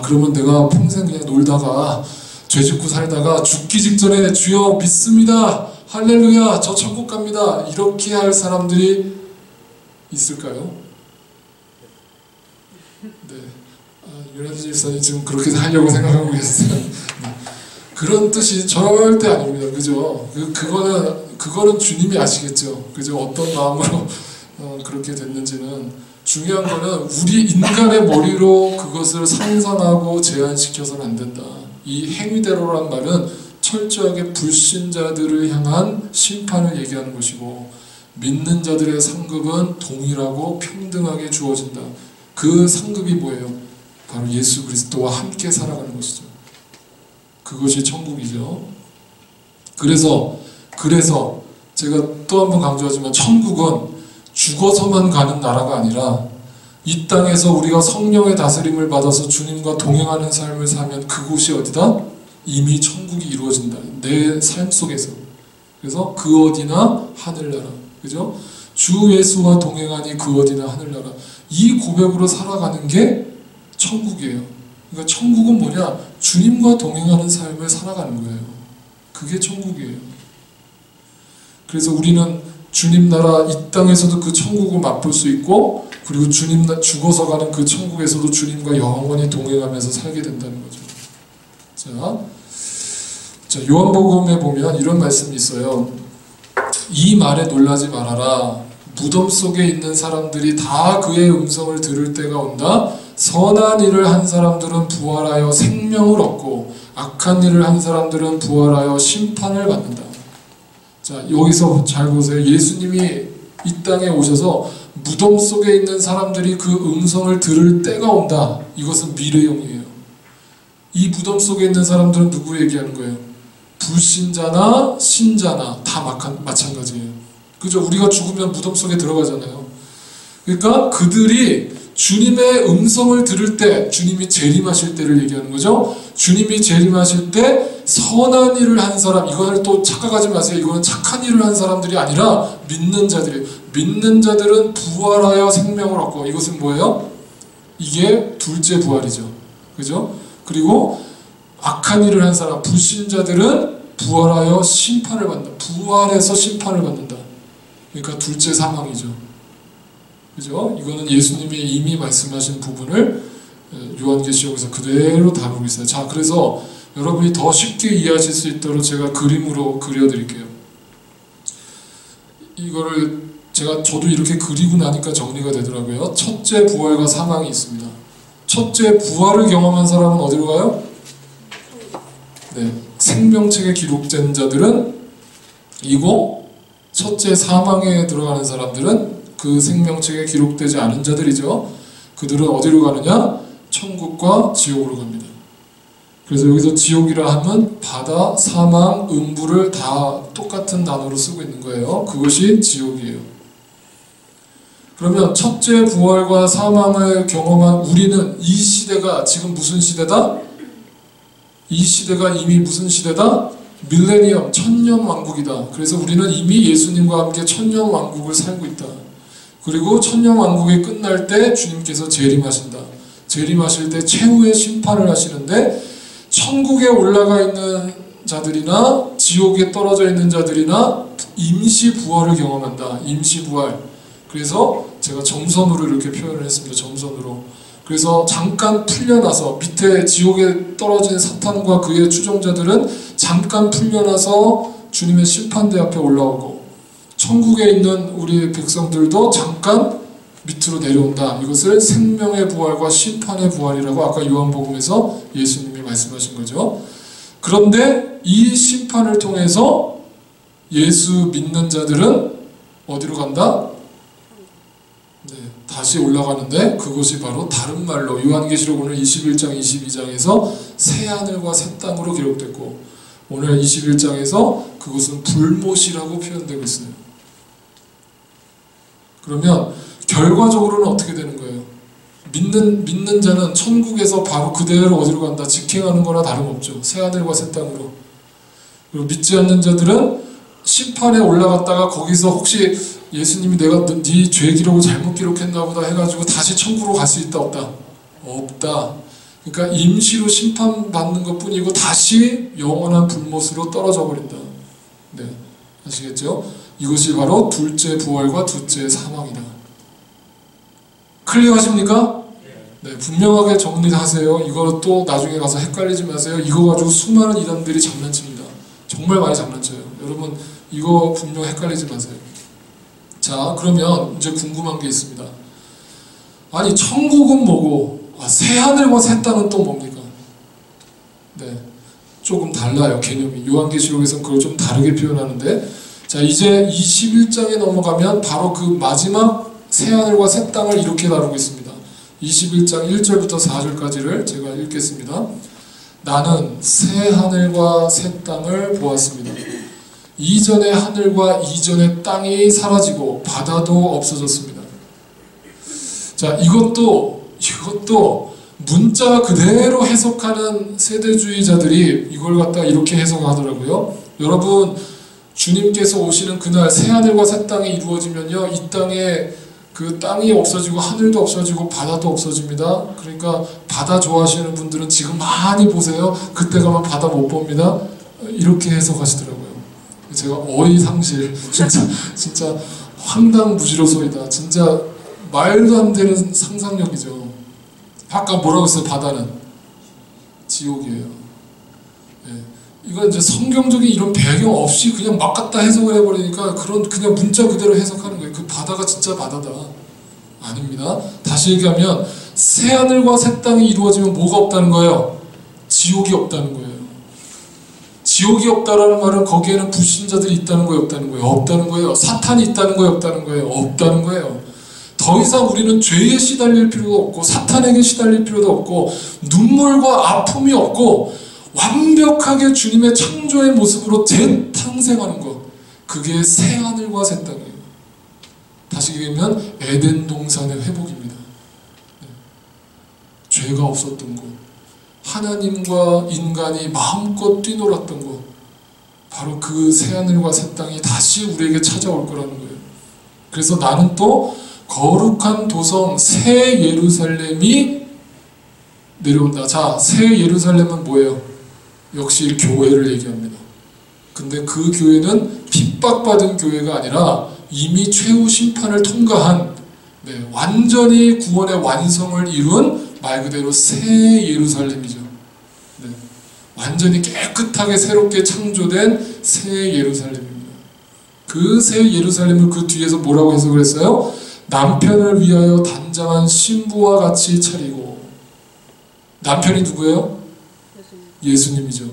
그러면 내가 평생 그냥 놀다가 죄 짓고 살다가 죽기 직전에 주여 믿습니다. 할렐루야 저 천국 갑니다. 이렇게 할 사람들이 있을까요? 네. 유나디 집사님 지금 그렇게 하려고 생각하고 계셨어요. 네. 그런 뜻이 절대 아닙니다. 그죠? 그거는 주님이 아시겠죠. 그죠? 어떤 마음으로 그렇게 됐는지는. 중요한 거는 우리 인간의 머리로 그것을 상상하고 제한시켜서는 안 된다. 이 행위대로란 말은 철저하게 불신자들을 향한 심판을 얘기하는 것이고 믿는 자들의 상급은 동일하고 평등하게 주어진다. 그 상급이 뭐예요? 바로 예수 그리스도와 함께 살아가는 것이죠. 그것이 천국이죠. 그래서 제가 또 한 번 강조하지만 천국은 죽어서만 가는 나라가 아니라 이 땅에서 우리가 성령의 다스림을 받아서 주님과 동행하는 삶을 살면 그곳이 어디다? 이미 천국이 이루어진다. 내 삶 속에서. 그래서 그 어디나 하늘나라. 그죠? 주 예수와 동행하니 그 어디나 하늘나라. 이 고백으로 살아가는 게 천국이에요. 그러니까 천국은 뭐냐? 주님과 동행하는 삶을 살아가는 거예요. 그게 천국이에요. 그래서 우리는 주님 나라 이 땅에서도 그 천국을 맛볼 수 있고 그리고 주님 죽어서 가는 그 천국에서도 주님과 영원히 동행하면서 살게 된다는 거죠. 자 요한복음에 보면 이런 말씀이 있어요. 이 말에 놀라지 말아라. 무덤 속에 있는 사람들이 다 그의 음성을 들을 때가 온다. 선한 일을 한 사람들은 부활하여 생명을 얻고 악한 일을 한 사람들은 부활하여 심판을 받는다. 자, 여기서 잘 보세요. 예수님이 이 땅에 오셔서 무덤 속에 있는 사람들이 그 음성을 들을 때가 온다. 이것은 미래형이에요. 이 무덤 속에 있는 사람들은 누구 얘기하는 거예요? 불신자나 신자나 다 마찬가지예요. 그죠? 우리가 죽으면 무덤 속에 들어가잖아요. 그러니까 그들이 주님의 음성을 들을 때, 주님이 재림하실 때를 얘기하는 거죠. 주님이 재림하실 때 선한 일을 한 사람, 이거를 또 착각하지 마세요. 이거는 착한 일을 한 사람들이 아니라 믿는 자들이에요. 믿는 자들은 부활하여 생명을 얻고, 이것은 뭐예요? 이게 둘째 부활이죠. 그죠? 그리고 악한 일을 한 사람, 불신자들은 부활하여 심판을 받는다. 부활해서 심판을 받는다. 그러니까 둘째 사망이죠. 그죠? 이거는 예수님이 이미 말씀하신 부분을 요한계시록에서 그대로 다루고 있어요. 자, 그래서 여러분이 더 쉽게 이해하실 수 있도록 제가 그림으로 그려드릴게요. 이거를 저도 이렇게 그리고 나니까 정리가 되더라고요. 첫째 부활과 사망이 있습니다. 첫째 부활을 경험한 사람은 어디로 가요? 네, 생명책에 기록된 자들은 이고, 첫째 사망에 들어가는 사람들은 그 생명책에 기록되지 않은 자들이죠. 그들은 어디로 가느냐? 천국과 지옥으로 갑니다. 그래서 여기서 지옥이라 하면 바다, 사망, 음부를 다 똑같은 단어로 쓰고 있는 거예요. 그것이 지옥이에요. 그러면 첫째 부활과 사망을 경험한 우리는 이 시대가 지금 무슨 시대다? 이 시대가 이미 무슨 시대다? 밀레니엄, 천년왕국이다. 그래서 우리는 이미 예수님과 함께 천년왕국을 살고 있다. 그리고 천년왕국이 끝날 때 주님께서 재림하신다. 재림하실 때 최후의 심판을 하시는데 천국에 올라가 있는 자들이나 지옥에 떨어져 있는 자들이나 임시부활을 경험한다. 임시부활. 그래서 제가 점선으로 이렇게 표현을 했습니다. 점선으로. 그래서 잠깐 풀려나서 밑에 지옥에 떨어진 사탄과 그의 추종자들은 잠깐 풀려나서 주님의 심판대 앞에 올라오고 천국에 있는 우리 백성들도 잠깐 밑으로 내려온다. 이것을 생명의 부활과 심판의 부활이라고 아까 요한복음에서 예수님이 말씀하신 거죠. 그런데 이 심판을 통해서 예수 믿는 자들은 어디로 간다? 네, 다시 올라가는데 그것이 바로 다른 말로 요한계시록 오늘 21장 22장에서 새하늘과 새 땅으로 기록됐고 오늘 21장에서 그것은 불못이라고 표현되고 있어요. 그러면 결과적으로는 어떻게 되는 거예요? 믿는 자는 천국에서 바로 그대로 어디로 간다? 직행하는 거나 다름없죠. 새하늘과 새 땅으로. 그리고 믿지 않는 자들은 심판에 올라갔다가 거기서 혹시 예수님이 내가 네 죄 기록을 잘못 기록했나 보다 해가지고 다시 천국으로 갈 수 있다 없다? 없다. 그러니까 임시로 심판받는 것뿐이고 다시 영원한 불못으로 떨어져 버린다. 네, 아시겠죠? 이것이 바로 둘째 부활과 둘째 사망이다. 클리어하십니까? 네, 분명하게 정리하세요. 이거 또 나중에 가서 헷갈리지 마세요. 이거 가지고 수많은 이단들이 장난칩니다. 정말 많이 장난쳐요. 여러분 이거 분명 헷갈리지 마세요. 자, 그러면 이제 궁금한 게 있습니다. 아니 천국은 뭐고 새하늘과 새 땅은 또 뭡니까? 네, 조금 달라요. 개념이. 요한계시록에서는 그걸 좀 다르게 표현하는데, 자 이제 21장에 넘어가면 바로 그 마지막 새하늘과 새 땅을 이렇게 다루고 있습니다. 21장 1절부터 4절까지를 제가 읽겠습니다. 나는 새하늘과 새 땅을 보았습니다. 이전의 하늘과 이전의 땅이 사라지고 바다도 없어졌습니다. 자, 이것도 문자 그대로 해석하는 세대주의자들이 이걸 갖다 이렇게 해석하더라고요. 여러분, 주님께서 오시는 그날 새하늘과 새 땅이 이루어지면요, 이 땅에 그 땅이 없어지고 하늘도 없어지고 바다도 없어집니다. 그러니까 바다 좋아하시는 분들은 지금 많이 보세요. 그때 가면 바다 못 봅니다. 이렇게 해석하시더라고요. 제가 어이상실, 진짜 황당무지로소이다. 진짜 말도 안 되는 상상력이죠. 아까 뭐라고 했어요? 바다는 지옥이에요. 네. 이건 이제 성경적인 이런 배경 없이 그냥 막 갖다 해석을 해버리니까 그냥 문자 그대로 해석하는 거예요. 그 바다가 진짜 바다다. 아닙니다. 다시 얘기하면 새하늘과 새 땅이 이루어지면 뭐가 없다는 거예요? 지옥이 없다는 거예요. 지옥이 없다라는 말은 거기에는 불신자들이 있다는 거예요? 없다는 거예요? 없다는 거예요. 사탄이 있다는 거예요? 없다는 거예요? 없다는 거예요. 더 이상 우리는 죄에 시달릴 필요도 없고 사탄에게 시달릴 필요도 없고 눈물과 아픔이 없고 완벽하게 주님의 창조의 모습으로 재탄생하는 것, 그게 새하늘과 새 땅이에요. 다시 얘기하면 에덴 동산의 회복입니다. 네. 죄가 없었던 곳, 하나님과 인간이 마음껏 뛰놀았던 곳, 바로 그 새하늘과 새 땅이 다시 우리에게 찾아올 거라는 거예요. 그래서 나는 또 거룩한 도성 새 예루살렘이 내려온다. 자, 새 예루살렘은 뭐예요? 역시 교회를 얘기합니다. 근데 그 교회는 핍박받은 교회가 아니라 이미 최후 심판을 통과한, 네, 완전히 구원의 완성을 이룬 말 그대로 새 예루살렘이죠. 네, 완전히 깨끗하게 새롭게 창조된 새 예루살렘입니다. 그 새 예루살렘을 그 뒤에서 뭐라고 해석을 했어요? 남편을 위하여 단장한 신부와 같이 차리고. 남편이 누구예요? 예수님이죠.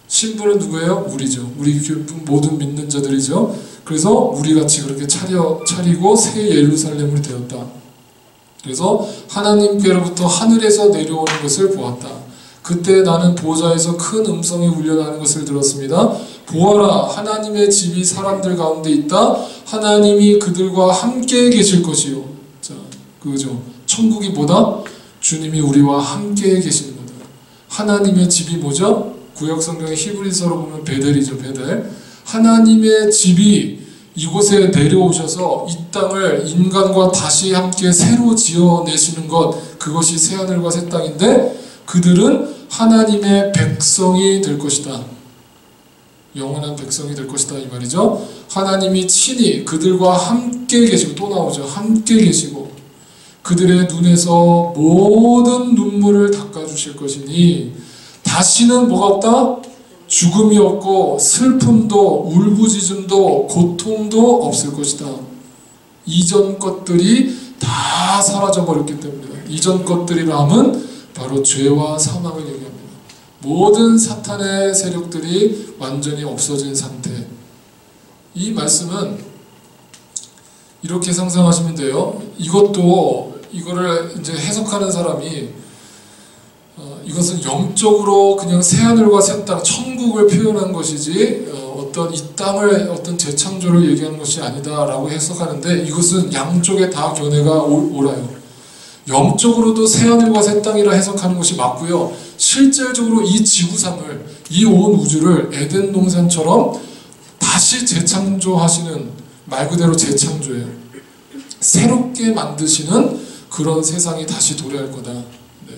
신부는 누구예요? 우리죠. 우리 모든 믿는 자들이죠. 그래서 우리같이 그렇게 차리고 새 예루살렘을 되었다. 그래서 하나님께로부터 하늘에서 내려오는 것을 보았다. 그때 나는 보좌에서 큰 음성이 울려나는 것을 들었습니다. 보아라, 하나님의 집이 사람들 가운데 있다. 하나님이 그들과 함께 계실 것이요. 자, 그죠? 천국이 뭐다? 주님이 우리와 함께 계시는 거다. 하나님의 집이 뭐죠? 구약 성경의 히브리서로 보면 베델이죠, 베델. 하나님의 집이 이곳에 내려오셔서 이 땅을 인간과 다시 함께 새로 지어내시는 것, 그것이 새하늘과 새 땅인데, 그들은 하나님의 백성이 될 것이다. 영원한 백성이 될 것이다, 이 말이죠. 하나님이 친히 그들과 함께 계시고, 또 나오죠. 함께 계시고 그들의 눈에서 모든 눈물을 닦아주실 것이니 다시는 뭐가 없다? 죽음이 없고 슬픔도 울부짖음도 고통도 없을 것이다. 이전 것들이 다 사라져버렸기 때문이다. 이전 것들이라 함은 바로 죄와 사망을 얘기합니다. 모든 사탄의 세력들이 완전히 없어진 상태. 이 말씀은 이렇게 상상하시면 돼요. 이것도 이거를 이제 해석하는 사람이 이것은 영적으로 그냥 새 하늘과 새 땅, 천국을 표현한 것이지 어떤 이 땅을 어떤 재창조를 얘기하는 것이 아니다라고 해석하는데 이것은 양쪽에 다 견해가 옳아요. 영적으로도 새 하늘과 새 땅이라 해석하는 것이 맞고요. 실질적으로 이 지구상을, 이 온 우주를 에덴 동산처럼 다시 재창조하시는, 말 그대로 재창조예요. 새롭게 만드시는 그런 세상이 다시 도래할 거다. 네.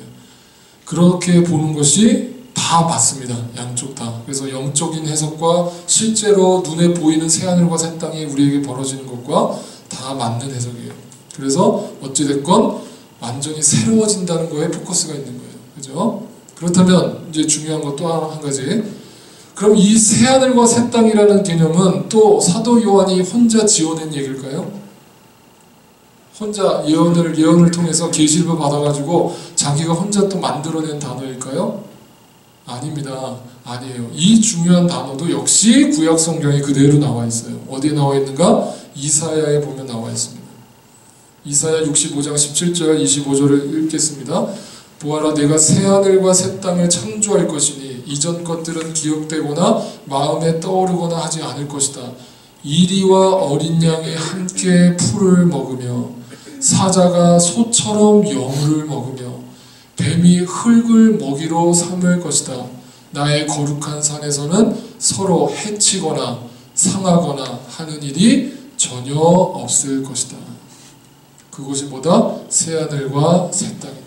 그렇게 보는 것이 다 맞습니다. 양쪽 다. 그래서 영적인 해석과 실제로 눈에 보이는 새하늘과 새 땅이 우리에게 벌어지는 것과 다 맞는 해석이에요. 그래서 어찌됐건 완전히 새로워진다는 거에 포커스가 있는 거예요. 그죠? 그렇다면 이제 중요한 것 또 한 가지. 그럼 이 새하늘과 새 땅이라는 개념은 또 사도 요한이 혼자 지어낸 얘기일까요? 혼자 예언을 통해서 계시를 받아가지고 자기가 혼자 또 만들어낸 단어일까요? 아닙니다. 아니에요. 이 중요한 단어도 역시 구약 성경에 그대로 나와 있어요. 어디에 나와 있는가? 이사야에 보면 나와 있습니다. 이사야 65장 17절 25절을 읽겠습니다. 보아라, 내가 새하늘과 새 땅을 창조할 것이니 이전 것들은 기억되거나 마음에 떠오르거나 하지 않을 것이다. 이리와 어린 양이 함께 풀을 먹으며 사자가 소처럼 여물을 먹으며 뱀이 흙을 먹이로 삼을 것이다. 나의 거룩한 산에서는 서로 해치거나 상하거나 하는 일이 전혀 없을 것이다. 그것이 뭐다? 새하늘과 새 땅이다.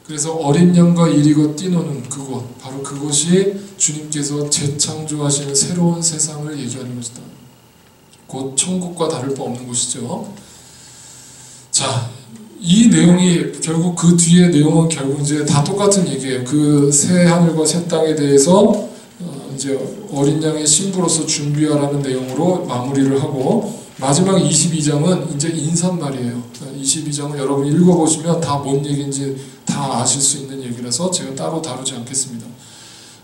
그래서 어린 양과 이리고 뛰노는 그곳, 바로 그것이 주님께서 재창조하시는 새로운 세상을 얘기하는 것이다. 곧 천국과 다를 바 없는 것이죠. 자, 이 내용이 결국 그 뒤에 내용은 결국 이제 다 똑같은 얘기예요. 그 새 하늘과 새 땅에 대해서 이제 어린 양의 신부로서 준비하라는 내용으로 마무리를 하고 마지막 22장은 이제 인사말이에요. 22장은 여러분이 읽어보시면 다 뭔 얘기인지 다 아실 수 있는 얘기라서 제가 따로 다루지 않겠습니다.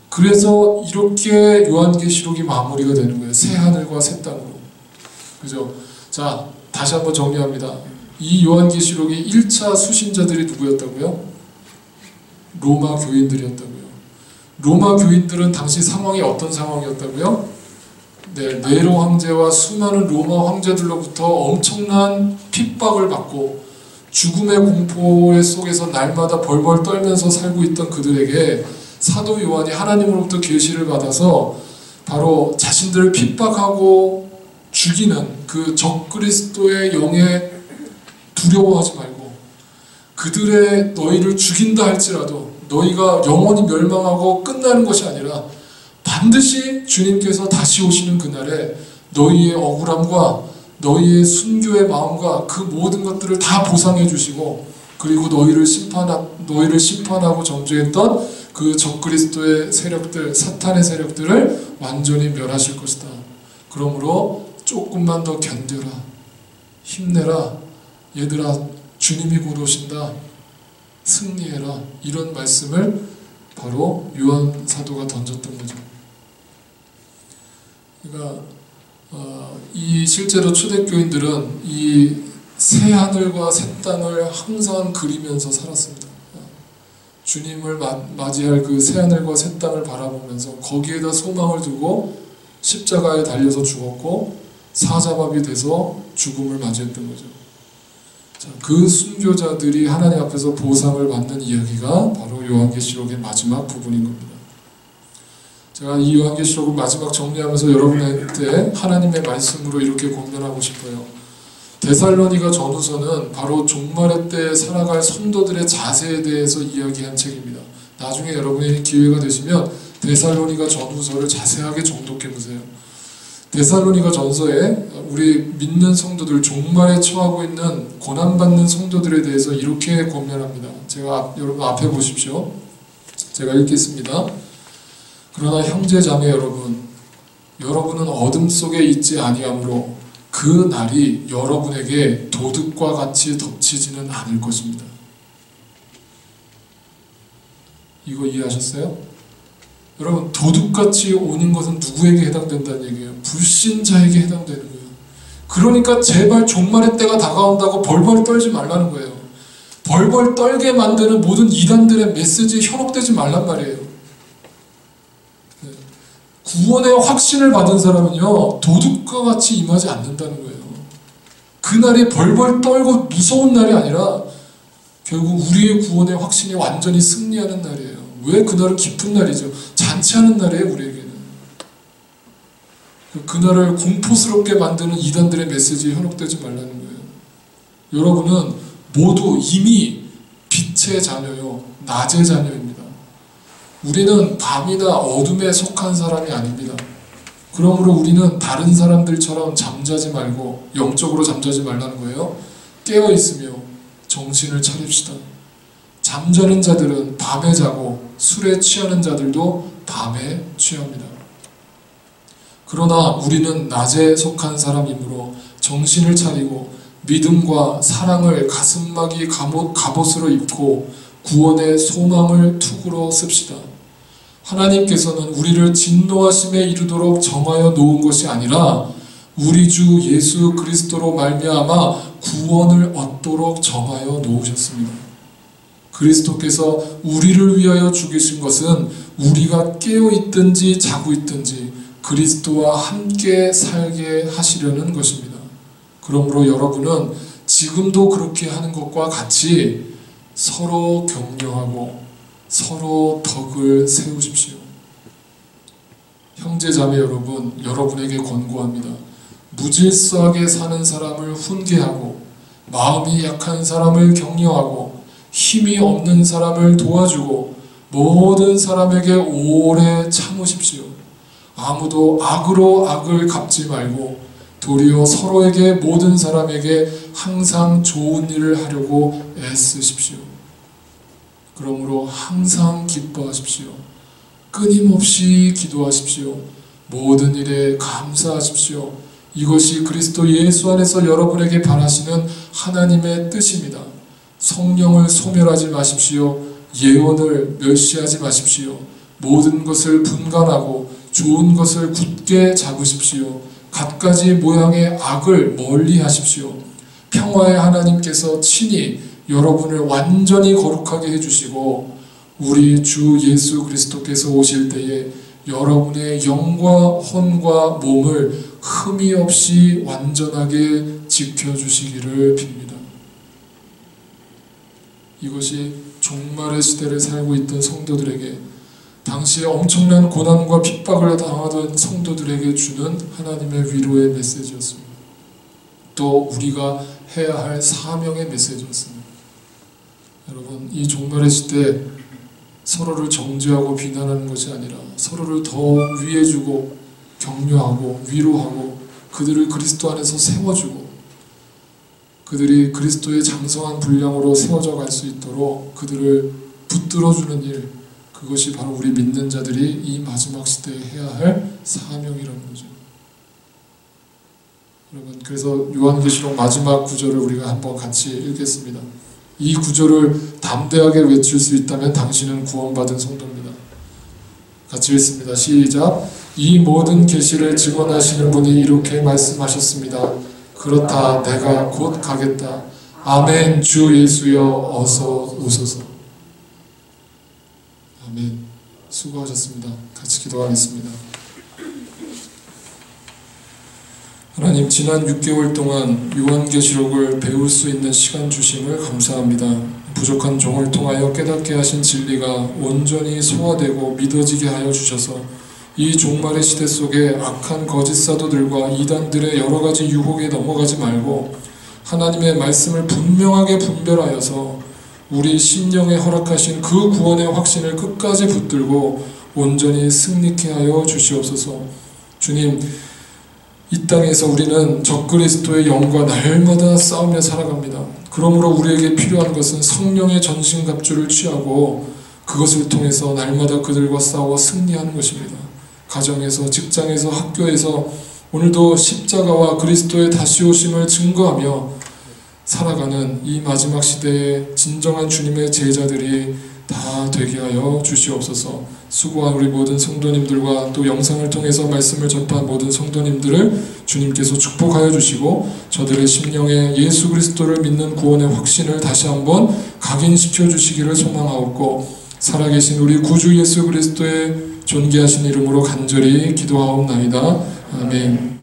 그래서 이렇게 요한계시록이 마무리가 되는 거예요. 새 하늘과 새 땅으로. 그죠? 자, 다시 한번 정리합니다. 이 요한계시록의 1차 수신자들이 누구였다고요? 로마 교인들이었다고요. 로마 교인들은 당시 상황이 어떤 상황이었다고요? 네, 네로 황제와 수많은 로마 황제들로부터 엄청난 핍박을 받고 죽음의 공포 속에서 날마다 벌벌 떨면서 살고 있던 그들에게 사도 요한이 하나님으로부터 계시를 받아서 바로 자신들을 핍박하고 죽이는 그 적그리스도의 영에 두려워하지 말고 그들의 너희를 죽인다 할지라도 너희가 영원히 멸망하고 끝나는 것이 아니라 반드시 주님께서 다시 오시는 그날에 너희의 억울함과 너희의 순교의 마음과 그 모든 것들을 다 보상해 주시고 그리고 너희를 심판하고 정죄했던 그 적그리스도의 세력들, 사탄의 세력들을 완전히 멸하실 것이다. 그러므로 조금만 더 견뎌라. 힘내라. 얘들아, 주님이 곧 오신다. 승리해라. 이런 말씀을 바로 요한 사도가 던졌던 거죠. 그러니까 이 실제로 초대교인들은 이 새 하늘과 새 땅을 항상 그리면서 살았습니다. 주님을 맞이할 그 새 하늘과 새 땅을 바라보면서 거기에다 소망을 두고 십자가에 달려서 죽었고 사자밥이 돼서 죽음을 맞이했던 거죠. 자, 그 순교자들이 하나님 앞에서 보상을 받는 이야기가 바로 요한계시록의 마지막 부분인 겁니다. 제가 이 요한계시록을 마지막 정리하면서 여러분한테 하나님의 말씀으로 이렇게 권면하고 싶어요. 데살로니가 전후서는 바로 종말의 때에 살아갈 성도들의 자세에 대해서 이야기한 책입니다. 나중에 여러분이 기회가 되시면 데살로니가 전후서를 자세하게 정독해 보세요. 데살로니가 전서에 우리 믿는 성도들, 종말에 처하고 있는 고난받는 성도들에 대해서 이렇게 권면합니다. 제가 여러분 앞에 보십시오. 제가 읽겠습니다. 그러나 형제자매 여러분, 여러분은 어둠 속에 있지 아니하므로 그 날이 여러분에게 도둑과 같이 덮치지는 않을 것입니다. 이거 이해하셨어요? 여러분, 도둑같이 오는 것은 누구에게 해당된다는 얘기예요? 불신자에게 해당되는 거예요. 그러니까 제발 종말의 때가 다가온다고 벌벌 떨지 말라는 거예요. 벌벌 떨게 만드는 모든 이단들의 메시지에 현혹되지 말란 말이에요. 구원의 확신을 받은 사람은요, 도둑과 같이 임하지 않는다는 거예요. 그날이 벌벌 떨고 무서운 날이 아니라 결국 우리의 구원의 확신이 완전히 승리하는 날이에요. 왜 그날은 기쁜 날이죠? 잔치하는 날이에요, 우리에게는. 그날을 공포스럽게 만드는 이단들의 메시지에 현혹되지 말라는 거예요. 여러분은 모두 이미 빛의 자녀요, 낮의 자녀입니다. 우리는 밤이나 어둠에 속한 사람이 아닙니다. 그러므로 우리는 다른 사람들처럼 잠자지 말고, 영적으로 잠자지 말라는 거예요. 깨어있으며 정신을 차립시다. 잠자는 자들은 밤에 자고 술에 취하는 자들도 밤에 취합니다. 그러나 우리는 낮에 속한 사람이므로 정신을 차리고 믿음과 사랑을 가슴막이 갑옷으로 입고 구원의 소망을 투구로 씁시다. 하나님께서는 우리를 진노하심에 이르도록 정하여 놓은 것이 아니라 우리 주 예수 그리스도로 말미암아 구원을 얻도록 정하여 놓으셨습니다. 그리스도께서 우리를 위하여 죽으신 것은 우리가 깨어있든지 자고 있든지 그리스도와 함께 살게 하시려는 것입니다. 그러므로 여러분은 지금도 그렇게 하는 것과 같이 서로 격려하고 서로 덕을 세우십시오. 형제자매 여러분, 여러분에게 권고합니다. 무질서하게 사는 사람을 훈계하고 마음이 약한 사람을 격려하고 힘이 없는 사람을 도와주고 모든 사람에게 오래 참으십시오. 아무도 악으로 악을 갚지 말고 도리어 서로에게 모든 사람에게 항상 좋은 일을 하려고 애쓰십시오. 그러므로 항상 기뻐하십시오. 끊임없이 기도하십시오. 모든 일에 감사하십시오. 이것이 그리스도 예수 안에서 여러분에게 바라시는 하나님의 뜻입니다. 성령을 소멸하지 마십시오. 예언을 멸시하지 마십시오. 모든 것을 분간하고 좋은 것을 굳게 잡으십시오. 갖가지 모양의 악을 멀리 하십시오. 평화의 하나님께서 친히 여러분을 완전히 거룩하게 해주시고 우리 주 예수 그리스도께서 오실 때에 여러분의 영과 혼과 몸을 흠이 없이 완전하게 지켜주시기를 빕니다. 이것이 종말의 시대를 살고 있던 성도들에게, 당시에 엄청난 고난과 핍박을 당하던 성도들에게 주는 하나님의 위로의 메시지였습니다. 또 우리가 해야 할 사명의 메시지였습니다. 여러분, 이 종말의 시대 서로를 정죄하고 비난하는 것이 아니라 서로를 더 위해주고 격려하고 위로하고 그들을 그리스도 안에서 세워주고 그들이 그리스도의 장성한 분량으로 세워져 갈 수 있도록 그들을 붙들어주는 일, 그것이 바로 우리 믿는 자들이 이 마지막 시대에 해야 할 사명이라는 거죠. 여러분, 그래서 요한계시록 마지막 구절을 우리가 한번 같이 읽겠습니다. 이 구절을 담대하게 외칠 수 있다면 당신은 구원받은 성도입니다. 같이 읽습니다. 시작. 이 모든 계시를 증언하시는 분이 이렇게 말씀하셨습니다. 그렇다, 내가 곧 가겠다. 아멘. 주 예수여 어서 오소서. 아멘. 수고하셨습니다. 같이 기도하겠습니다. 하나님, 지난 6개월 동안 요한계시록을 배울 수 있는 시간 주심을 감사합니다. 부족한 종을 통하여 깨닫게 하신 진리가 온전히 소화되고 믿어지게 하여 주셔서 이 종말의 시대 속에 악한 거짓 사도들과 이단들의 여러 가지 유혹에 넘어가지 말고 하나님의 말씀을 분명하게 분별하여서 우리 심령에 허락하신 그 구원의 확신을 끝까지 붙들고 온전히 승리케 하여 주시옵소서. 주님, 이 땅에서 우리는 적그리스도의 영과 날마다 싸우며 살아갑니다. 그러므로 우리에게 필요한 것은 성령의 전신갑주를 취하고 그것을 통해서 날마다 그들과 싸워 승리하는 것입니다. 가정에서, 직장에서, 학교에서 오늘도 십자가와 그리스도의 다시 오심을 증거하며 살아가는 이 마지막 시대에 진정한 주님의 제자들이 다 되게 하여 주시옵소서. 수고한 우리 모든 성도님들과 또 영상을 통해서 말씀을 접한 모든 성도님들을 주님께서 축복하여 주시고 저들의 심령에 예수 그리스도를 믿는 구원의 확신을 다시 한번 각인시켜 주시기를 소망하옵고 살아계신 우리 구주 예수 그리스도의 존귀하신 이름으로 간절히 기도하옵나이다. 아멘.